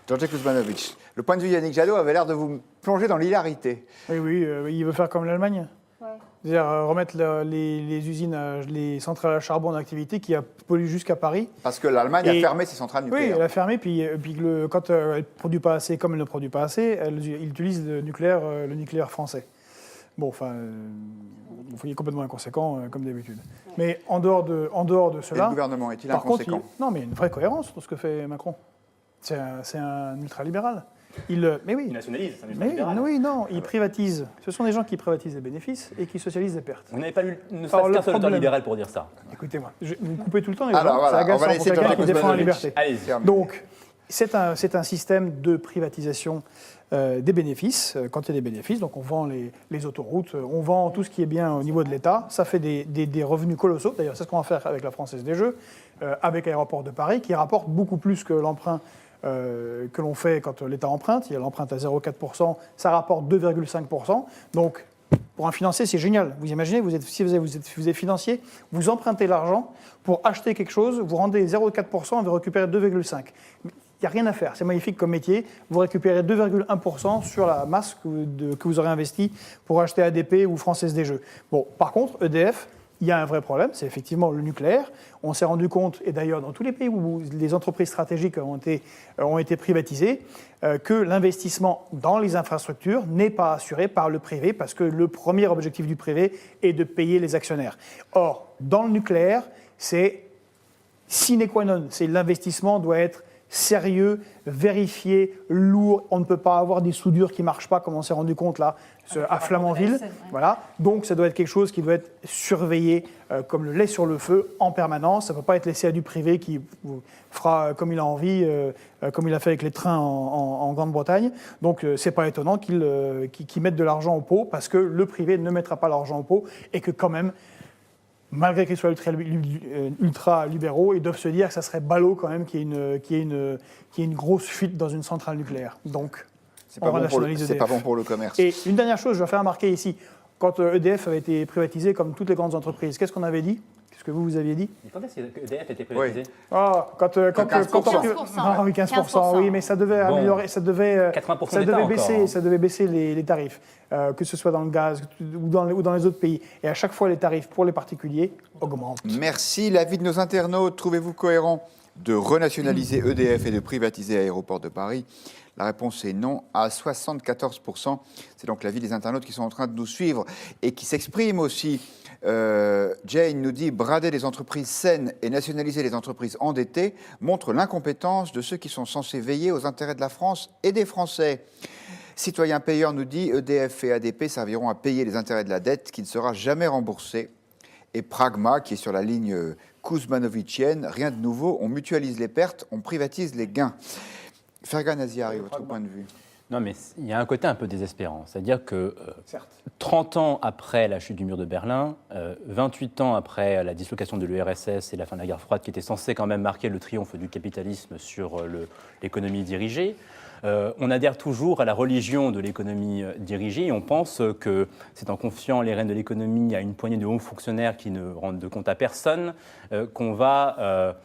Georges Kuzmanovic, le point de vue Yannick Jadot avait l'air de vous plonger dans l'hilarité. Oui, il veut faire comme l'Allemagne. Ouais. C'est-à-dire remettre les usines, les centrales à charbon en activité qui polluent jusqu'à Paris. Parce que l'Allemagne a fermé ses centrales Oui, nucléaires. elle a fermé, puis quand elle ne produit pas assez, comme elle ne produit pas assez, il utilise le nucléaire français. Bon, enfin, il est complètement inconséquent, comme d'habitude. Mais en dehors de cela... Et le gouvernement est-il par contre, inconséquent? non, mais il y a une vraie cohérence dans ce que fait Macron. C'est un ultralibéral. Mais oui. Il nationalise, c'est un Mais ultralibéral. oui, non, il privatise. Ce sont des gens qui privatisent les bénéfices et qui socialisent les pertes. Vous n'avez pas lu ne Alors, serait-ce le qu'un seul problème- libéral pour dire ça. Écoutez-moi, vous me coupez tout le temps les Alors, gens, voilà, c'est on va agaçant laisser pour quelqu'un Georges qui défend la Kuzmanovic. liberté. Allez-y. Donc, c'est un système de privatisation des bénéfices, quand il y a des bénéfices. Donc on vend les autoroutes, on vend tout ce qui est bien au niveau de l'État. Ça fait des revenus colossaux. D'ailleurs, c'est ce qu'on va faire avec la Française des Jeux, avec l'aéroport de Paris, qui rapporte beaucoup plus que l'emprunt que l'on fait quand l'État emprunte. Il y a l'empreinte à 0,4%, ça rapporte 2,5%. Donc, pour un financier, c'est génial. Vous imaginez, si vous êtes financier, vous empruntez l'argent pour acheter quelque chose, vous rendez 0,4% et vous récupérez 2,5%. Il n'y a rien à faire, c'est magnifique comme métier. Vous récupérez 2,1% sur la masse que vous aurez investie pour acheter ADP ou Française des Jeux. Bon, par contre, EDF, il y a un vrai problème, c'est effectivement le nucléaire. On s'est rendu compte, et d'ailleurs dans tous les pays où les entreprises stratégiques ont été privatisées, que l'investissement dans les infrastructures n'est pas assuré par le privé, parce que le premier objectif du privé est de payer les actionnaires. Or, dans le nucléaire, c'est sine qua non, l'investissement doit être sérieux, vérifié, lourd. On ne peut pas avoir des soudures qui ne marchent pas, comme on s'est rendu compte là, à Flamanville. Voilà. Donc ça doit être quelque chose qui doit être surveillé comme le lait sur le feu en permanence. Ça ne peut pas être laissé à du privé qui fera comme il a envie, comme il a fait avec les trains en Grande-Bretagne. Donc ce n'est pas étonnant qu'ils mettent de l'argent au pot, parce que le privé ne mettra pas l'argent au pot, et que quand même, malgré qu'ils soient ultra-libéraux, ils doivent se dire que ça serait ballot quand même qu'il y ait une grosse fuite dans une centrale nucléaire. Donc, c'est pas bon pour le commerce. Et une dernière chose, je vais faire remarquer ici, quand EDF avait été privatisé comme toutes les grandes entreprises, qu'est-ce qu'on avait dit ? Qu'est-ce que vous aviez dit ? Quand est-ce que EDF était privatisé ? Quand 15%. Oui, 15%, oui, mais ça devait améliorer, ça devait baisser les tarifs, que ce soit dans le gaz ou dans les autres pays. Et à chaque fois, les tarifs pour les particuliers augmentent. Merci. L'avis de nos internautes, trouvez-vous cohérent de renationaliser EDF et de privatiser Aéroport de Paris ? La réponse est non, à 74%. C'est donc l'avis des internautes qui sont en train de nous suivre et qui s'expriment aussi. Jane nous dit « Brader les entreprises saines et nationaliser les entreprises endettées montre l'incompétence de ceux qui sont censés veiller aux intérêts de la France et des Français. » Citoyen payeur nous dit « EDF et ADP serviront à payer les intérêts de la dette qui ne sera jamais remboursée. » Et Pragma, qui est sur la ligne Kuzmanovicienne, rien de nouveau, on mutualise les pertes, on privatise les gains. Fergan Aziari, votre point de vue ? Non, mais il y a un côté un peu désespérant. C'est-à-dire que 30 ans après la chute du mur de Berlin, 28 ans après la dislocation de l'URSS et la fin de la guerre froide, qui était censée quand même marquer le triomphe du capitalisme sur l'économie dirigée, on adhère toujours à la religion de l'économie dirigée et on pense que c'est en confiant les rênes de l'économie à une poignée de hauts fonctionnaires qui ne rendent de compte à personne qu'on va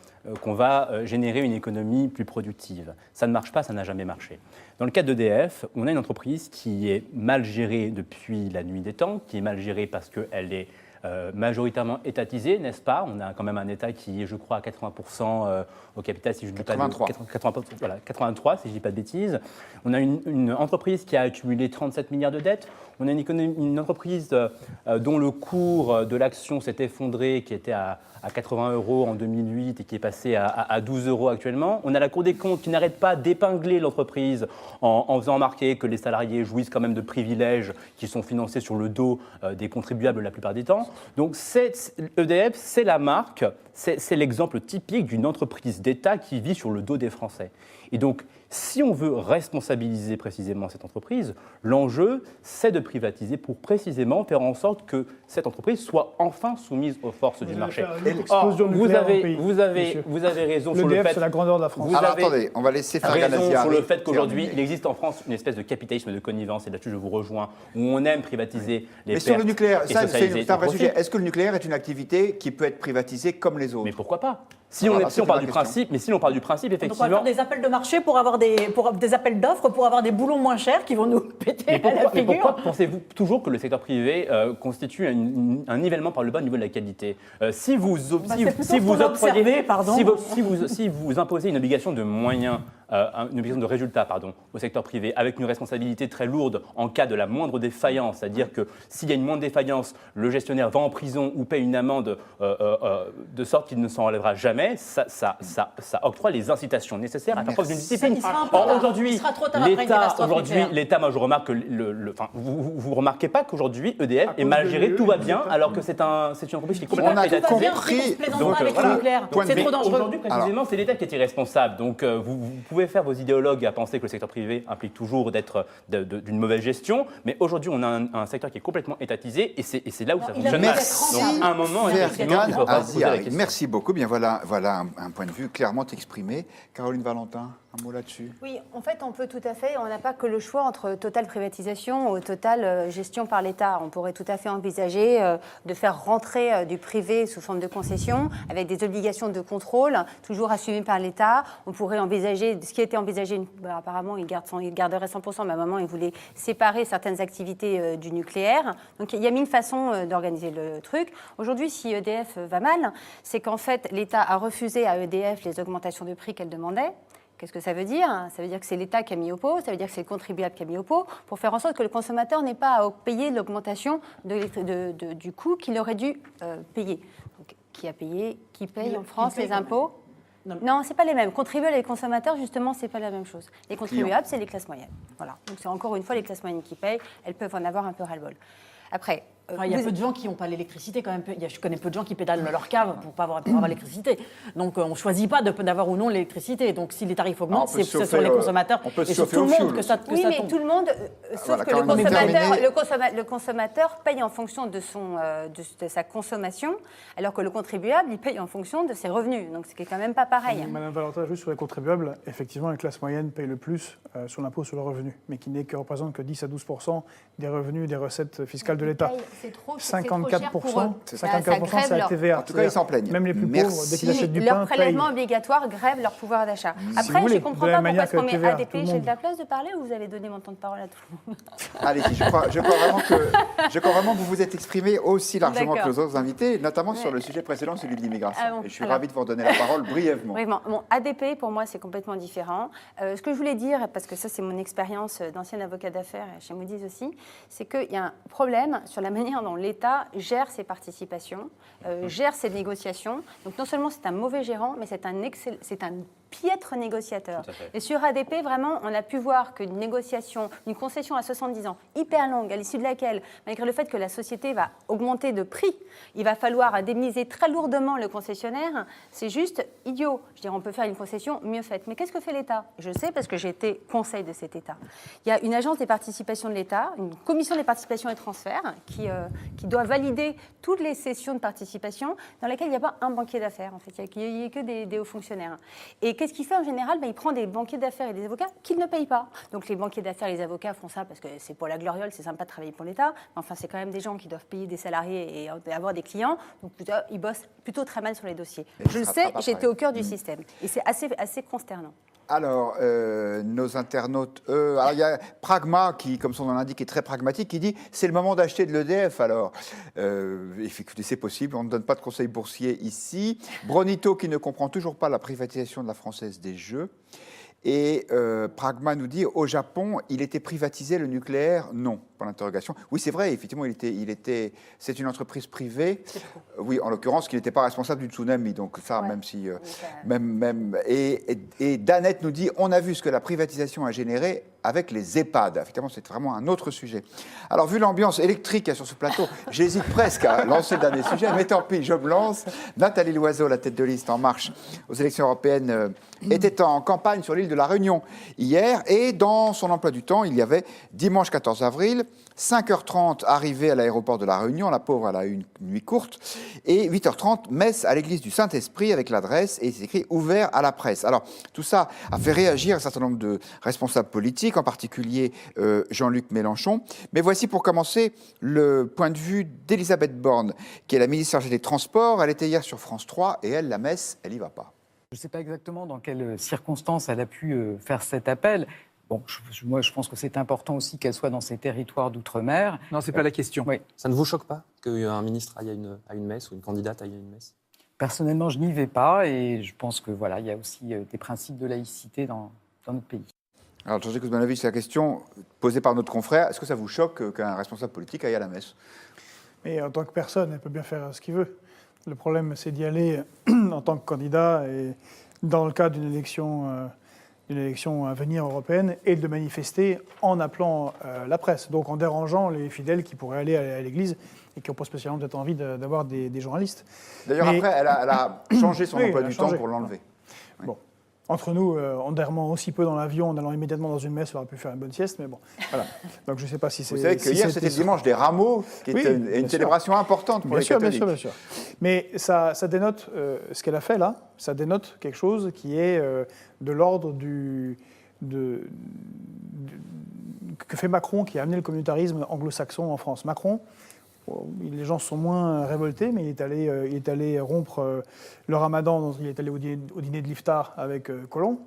générer une économie plus productive. Ça ne marche pas, ça n'a jamais marché. Dans le cas d'EDF, on a une entreprise qui est mal gérée depuis la nuit des temps, qui est mal gérée parce qu'elle est majoritairement étatisée, n'est-ce pas ? On a quand même un État qui est, je crois, à 80% au capital, si je ne dis pas 83, si je ne dis pas de bêtises. On a une entreprise qui a accumulé 37 milliards de dettes. On a une entreprise dont le cours de l'action s'est effondré, qui était à 80 € en 2008 et qui est passé à 12 € actuellement. On a la Cour des comptes qui n'arrête pas d'épingler l'entreprise en faisant remarquer que les salariés jouissent quand même de privilèges qui sont financés sur le dos des contribuables la plupart du temps. Donc EDF, c'est la marque, c'est l'exemple typique d'une entreprise d'État qui vit sur le dos des Français. Et donc, si on veut responsabiliser précisément cette entreprise, l'enjeu, c'est de privatiser pour précisément faire en sorte que cette entreprise soit enfin soumise aux forces du marché. Or, vous avez raison sur le fait... c'est la grandeur de la France. Alors attendez, on va laisser faire raison sur le fait qu'aujourd'hui, il existe en France une espèce de capitalisme de connivence, et là-dessus je vous rejoins, où on aime privatiser les pertes. Mais sur le nucléaire, et ça socialiser c'est un vrai sujet. Est-ce que le nucléaire est une activité qui peut être privatisée comme les autres ? Mais pourquoi pas ? Si on part du principe, effectivement... On doit faire des appels de marché pour avoir des appels d'offres, pour avoir des boulons moins chers qui vont nous péter à la figure. Mais pourquoi pensez-vous toujours que le secteur privé constitue un nivellement par le bas au niveau de la qualité ? Si vous imposez une obligation de moyens, une obligation de résultat au secteur privé, avec une responsabilité très lourde en cas de la moindre défaillance, c'est-à-dire que s'il y a une moindre défaillance, le gestionnaire va en prison ou paye une amende de sorte qu'il ne s'en relèvera jamais, ça octroie les incitations nécessaires à faire preuve d'une discipline. Aujourd'hui, l'État, moi je remarque que vous remarquez pas qu'aujourd'hui EDF est mal géré, tout va bien, alors que c'est une entreprise qui est complètement privatisée. Donc voilà, c'est trop dangereux. Aujourd'hui, précisément, c'est l'État qui est irresponsable. Donc vous pouvez pouvez faire vos idéologues à penser que le secteur privé implique toujours d'être d'une mauvaise gestion, mais aujourd'hui, on a un secteur qui est complètement étatisé et c'est là où ça fonctionne mal. Donc, à un moment, effectivement, il faut pas se poser la question. Merci beaucoup. Bien, voilà un point de vue clairement exprimé. Caroline Valentin, un mot là-dessus. Oui, en fait, on peut tout à fait, on n'a pas que le choix entre totale privatisation ou totale gestion par l'État. On pourrait tout à fait envisager de faire rentrer du privé sous forme de concession, avec des obligations de contrôle, toujours assumées par l'État. On pourrait envisager, ce qui a été envisagé, apparemment, il garderait 100%, mais à un moment, il voulait séparer certaines activités du nucléaire. Donc, il y a mille façons d'organiser le truc. Aujourd'hui, si EDF va mal, c'est qu'en fait, l'État a refusé à EDF les augmentations de prix qu'elle demandait. Qu'est-ce que ça veut dire? Ça veut dire que c'est l'État qui a mis au pot, ça veut dire que c'est le contribuable qui a mis au pot, pour faire en sorte que le consommateur n'ait pas à payer l'augmentation du coût qu'il aurait dû payer. Donc, qui a payé? Qui paye en France les impôts? Non, c'est pas les mêmes. Contribuables et consommateurs, justement, c'est pas la même chose. Les contribuables, c'est les classes moyennes. Voilà. Donc c'est encore une fois les classes moyennes qui payent. Elles peuvent en avoir un peu ras-le-bol. Après, il y a peu de gens qui n'ont pas l'électricité quand même. Je connais peu de gens qui pédalent leur cave pour avoir l'électricité. Donc on ne choisit pas d'avoir ou non l'électricité. Donc si les tarifs augmentent, c'est sur les consommateurs et sur tout le monde que ça tombe. Oui, mais tout le monde, sauf que le consommateur paye en fonction de sa consommation, alors que le contribuable, il paye en fonction de ses revenus. Donc c'est quand même pas pareil. Madame Valentin, juste sur les contribuables, effectivement, la classe moyenne paye le plus sur l'impôt sur le revenu, mais qui représente que 10 à 12% des revenus, des recettes fiscales de l'État. C'est trop 54%, c'est la TVA. En tout cas, ils s'en plaignent. Même les plus pauvres, dès qu'ils achètent du pain, leurs prélèvements obligatoires grèvent leur pouvoir d'achat. Après, je ne comprends pas pourquoi est-ce qu'on met ADP. J'ai de la place de parler ou vous avez donné mon temps de parole à tout le monde? Allez-y, je crois vraiment que vous vous êtes exprimé aussi largement que les autres invités, notamment sur le sujet précédent, celui de l'immigration. Et je suis ravi de vous redonner la parole brièvement. Bon, ADP, pour moi, c'est complètement différent. Ce que je voulais dire, parce que ça, c'est mon expérience d'ancien avocat d'affaires chez Moody's aussi, c'est qu'il y a un problème sur la manière dont l'État gère ses participations, gère ses négociations. Donc non seulement c'est un mauvais gérant, mais c'est un piètre négociateur. Et sur ADP, vraiment, on a pu voir qu'une négociation, une concession à 70 ans, hyper longue, à l'issue de laquelle, malgré le fait que la société va augmenter de prix, il va falloir indemniser très lourdement le concessionnaire, c'est juste idiot. Je dirais, on peut faire une concession mieux faite. Mais qu'est-ce que fait l'État? Je sais parce que j'ai été conseil de cet État. Il y a une agence des participations de l'État, une commission des participations et transferts qui doit valider toutes les cessions de participation dans lesquelles il n'y a pas un banquier d'affaires. En fait, il n'y a que des hauts fonctionnaires. Et qu'est-ce qu'il fait en général? Il prend des banquiers d'affaires et des avocats qui ne payent pas. Donc les banquiers d'affaires et les avocats font ça parce que c'est pour la gloriole, c'est sympa de travailler pour l'État. Mais enfin, c'est quand même des gens qui doivent payer des salariés et avoir des clients. Donc ils bossent plutôt très mal sur les dossiers. Je le sais, j'étais au cœur du système. Et c'est assez consternant. Alors, nos internautes, alors il y a Pragma, qui, comme son nom l'indique, est très pragmatique, qui dit « c'est le moment d'acheter de l'EDF ». Alors, écoutez, c'est possible, on ne donne pas de conseils boursiers ici. Bronito, qui ne comprend toujours pas la privatisation de la Française des Jeux. Et Pragma nous dit, au Japon, il était privatisé, le nucléaire? Non, pour l'interrogation. Oui, c'est vrai, effectivement, c'est une entreprise privée. Oui, en l'occurrence, qu'il n'était pas responsable du tsunami. Donc ça, ouais. Même si... Et Danette nous dit, on a vu ce que la privatisation a généré avec les EHPAD. Effectivement, c'est vraiment un autre sujet. Alors, vu l'ambiance électrique qu'il y a sur ce plateau, j'hésite presque à lancer le dernier sujet, mais tant pis, je me lance. Nathalie Loiseau, la tête de liste En Marche aux élections européennes, était en campagne sur l'île de la Réunion hier, et dans son emploi du temps, il y avait dimanche 14 avril, 5h30 arrivée à l'aéroport de la Réunion, la pauvre elle a eu une nuit courte, et 8h30 messe à l'église du Saint-Esprit avec l'adresse, et c'est écrit ouvert à la presse. Alors tout ça a fait réagir un certain nombre de responsables politiques, en particulier Jean-Luc Mélenchon. Mais voici pour commencer le point de vue d'Elisabeth Borne, qui est la ministre chargée des Transports. Elle était hier sur France 3, et elle, la messe, elle n'y va pas. Je ne sais pas exactement dans quelles circonstances elle a pu faire cet appel. Bon, moi, je pense que c'est important aussi qu'elle soit dans ces territoires d'outre-mer. Non, ce n'est pas la question. Oui. Ça ne vous choque pas qu'un ministre aille à une messe ou une candidate aille à une messe? Personnellement, je n'y vais pas et je pense que voilà, il y a aussi des principes de laïcité dans notre pays. Alors, Jean-Jacques Kuzmanovic, c'est la question posée par notre confrère. Est-ce que ça vous choque qu'un responsable politique aille à la messe? Mais en tant que personne, elle peut bien faire ce qu'il veut. Le problème, c'est d'y aller en tant que candidat et dans le cadre d'une élection à venir européenne et de manifester en appelant la presse, donc en dérangeant les fidèles qui pourraient aller à l'église et qui n'ont pas spécialement peut-être envie d'avoir des journalistes. D'ailleurs, après, elle a changé son emploi du temps pour l'enlever. Bon. Entre nous, en dormant aussi peu dans l'avion, en allant immédiatement dans une messe, on aurait pu faire une bonne sieste, mais bon, voilà. Donc je ne sais pas si c'est... Vous savez que hier, c'était le dimanche des rameaux, qui était une célébration importante pour les catholiques. Bien sûr. Mais ça dénote, ce qu'elle a fait là, ça dénote quelque chose qui est de l'ordre que fait Macron, qui a amené le communautarisme anglo-saxon en France. Macron, les gens sont moins révoltés, mais il est allé rompre le ramadan, il est allé au dîner de l'Iftar avec Colomb.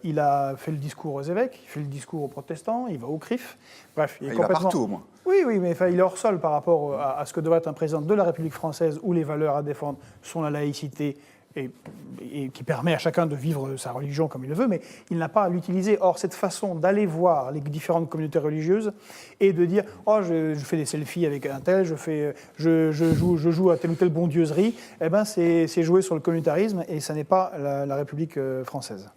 Il a fait le discours aux évêques, il fait le discours aux protestants, il va au CRIF. Bref, il est complètement... va partout, au moins. Oui, mais il est hors sol par rapport à ce que devrait être un président de la République française, où les valeurs à défendre sont la laïcité, et qui permet à chacun de vivre sa religion comme il le veut, mais il n'a pas à l'utiliser. Or, cette façon d'aller voir les différentes communautés religieuses et de dire « Oh, je fais des selfies avec un tel, je joue à telle ou telle bondieuserie », eh ben, c'est jouer sur le communautarisme et ça n'est pas la République française.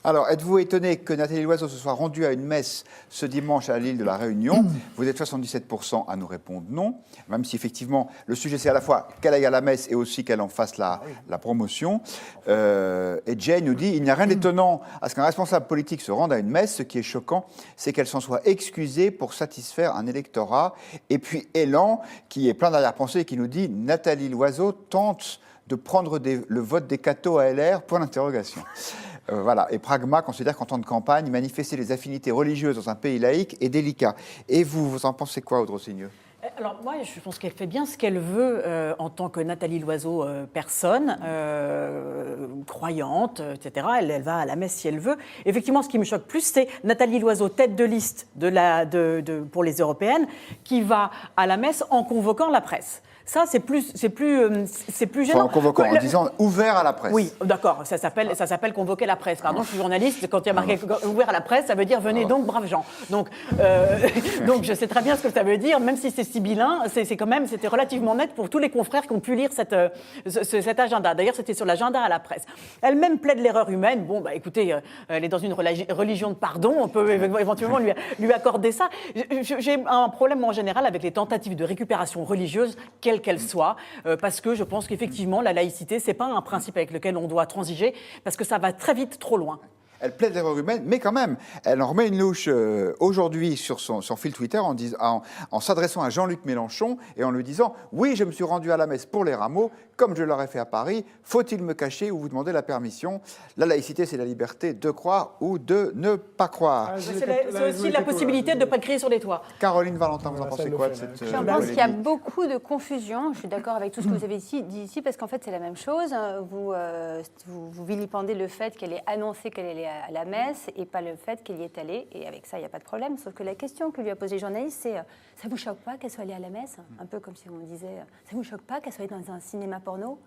Alors, êtes-vous étonné que Nathalie Loiseau se soit rendue à une messe ce dimanche à l'île de la Réunion? Vous êtes 77% à nous répondre non, même si effectivement le sujet c'est à la fois qu'elle aille à la messe et aussi qu'elle en fasse la promotion. Et Jane nous dit, il n'y a rien d'étonnant à ce qu'un responsable politique se rende à une messe. Ce qui est choquant, c'est qu'elle s'en soit excusée pour satisfaire un électorat. Et puis Elan, qui est plein d'arrière-pensée et qui nous dit, Nathalie Loiseau tente de prendre le vote des cathos à LR, point d'interrogation. Voilà. Et Pragma considère qu'en temps de campagne, manifester les affinités religieuses dans un pays laïque est délicat. Et vous en pensez quoi, Audrey Signeux? Alors moi, je pense qu'elle fait bien ce qu'elle veut en tant que Nathalie Loiseau, personne, croyante, etc. Elle va à la messe si elle veut. Effectivement, ce qui me choque plus, c'est Nathalie Loiseau, tête de liste pour les européennes, qui va à la messe en convoquant la presse. Ça, c'est plus gênant. En convoquant, en disant ouvert à la presse. Oui, d'accord, ça s'appelle convoquer la presse. Pardon, je suis journaliste, quand il y a marqué ouvert à la presse, ça veut dire venez donc, braves gens. Donc je sais très bien ce que ça veut dire, même si c'est sibyllin, c'était relativement net pour tous les confrères qui ont pu lire cet agenda. D'ailleurs, c'était sur l'agenda à la presse. Elle-même plaide l'erreur humaine. Bon, bah écoutez, elle est dans une religion de pardon, on peut éventuellement lui accorder ça. J'ai un problème en général avec les tentatives de récupération religieuse, quelle qu'elle soit, parce que je pense qu'effectivement, la laïcité, c'est pas un principe avec lequel on doit transiger, parce que ça va très vite trop loin. Elle plaide l'erreur humaine, mais quand même, elle en remet une louche aujourd'hui sur son fil Twitter en s'adressant à Jean-Luc Mélenchon et en lui disant « Oui, je me suis rendu à la messe pour les rameaux, comme je l'aurais fait à Paris. Faut-il me cacher ou vous demander la permission? La laïcité, c'est la liberté de croire ou de ne pas croire. » C'est aussi la possibilité de ne pas crier sur les toits. Caroline Valentin, vous en pensez quoi de cette Je pense qu'il y a beaucoup de confusion. Je suis d'accord avec tout ce que vous avez dit ici, parce qu'en fait, c'est la même chose. Vous vilipendez le fait qu'elle ait annoncé qu'elle allait à la messe et pas le fait qu'elle y est allée. Et avec ça, il n'y a pas de problème. Sauf que la question que lui a posée le journaliste, c'est ça vous choque pas qu'elle soit allée à la messe? Un peu comme si on me disait ça vous choque pas qu'elle soit allée dans un cinéma porno?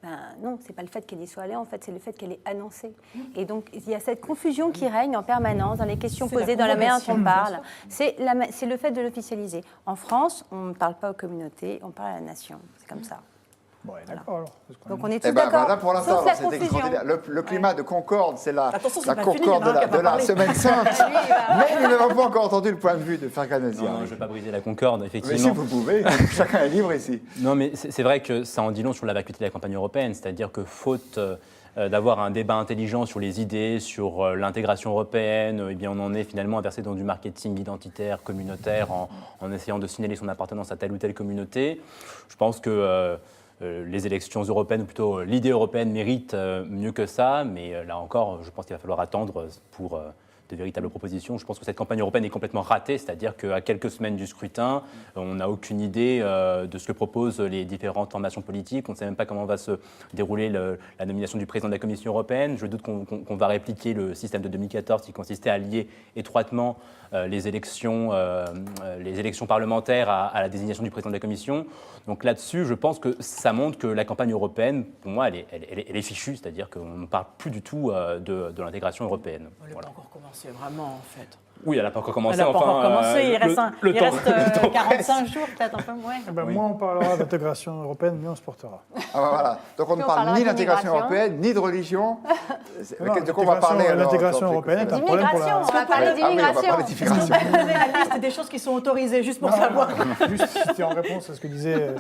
Ben non, c'est pas le fait qu'elle y soit allée, en fait, c'est le fait qu'elle ait annoncé. Et donc, il y a cette confusion qui règne en permanence dans les questions posées, dans la manière dont on parle. C'est le fait de l'officialiser. En France, on ne parle pas aux communautés, on parle à la nation. C'est comme ça. Bon, d'accord. Alors. Donc on est tous d'accord. Voilà pour l'instant, c'est extraordinaire. Le climat de concorde, c'est la concorde de la Semaine Sainte. Mais nous n'avons pas encore entendu le point de vue de Farganesi. Non, je ne vais pas briser la concorde, effectivement. Mais si vous pouvez, chacun est libre ici. Non, mais c'est vrai que ça en dit long sur la vacuité de la campagne européenne, c'est-à-dire que faute d'avoir un débat intelligent sur les idées, sur l'intégration européenne, eh bien on en est finalement à verser dans du marketing identitaire, communautaire, en essayant de signaler son appartenance à telle ou telle communauté. Je pense que les élections européennes, ou plutôt l'idée européenne, mérite mieux que ça, mais là encore, je pense qu'il va falloir attendre pour de véritables propositions. Je pense que cette campagne européenne est complètement ratée, c'est-à-dire qu'à quelques semaines du scrutin, on n'a aucune idée de ce que proposent les différentes formations politiques. On ne sait même pas comment va se dérouler la nomination du président de la Commission européenne. Je doute qu'on va répliquer le système de 2014 qui consistait à lier étroitement les élections parlementaires à la désignation du président de la Commission. Donc là-dessus, je pense que ça montre que la campagne européenne, pour moi, elle est fichue, c'est-à-dire qu'on ne parle plus du tout de l'intégration européenne. Elle n'a pas encore commencé, vraiment, en fait. Oui, elle n'a pas encore commencé. Elle n'a pas encore commencé, il reste 45 jours, peut-être un peu moins. Moins on parlera d'intégration européenne, mieux on se portera. Voilà. Donc on ne parle ni d'intégration européenne, ni de religion. De quoi on va parler? L'intégration européenne est un problème pour la... On va parler d'immigration. La liste des choses qui sont autorisées, juste pour savoir. Juste, c'était en réponse à ce que disait...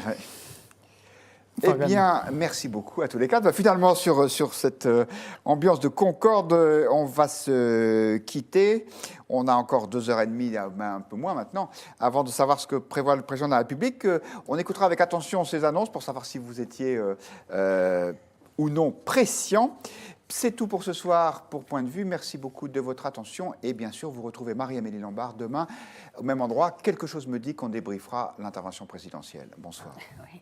Eh bien, merci beaucoup à tous les quatre. Finalement, sur cette ambiance de concorde, on va se quitter. On a encore 2h30, un peu moins maintenant, avant de savoir ce que prévoit le président de la République. On écoutera avec attention ces annonces pour savoir si vous étiez ou non prescient. C'est tout pour ce soir pour Point de vue. Merci beaucoup de votre attention. Et bien sûr, vous retrouvez Marie-Amélie Lombard demain au même endroit. Quelque chose me dit qu'on débriefera l'intervention présidentielle. Bonsoir. Oui.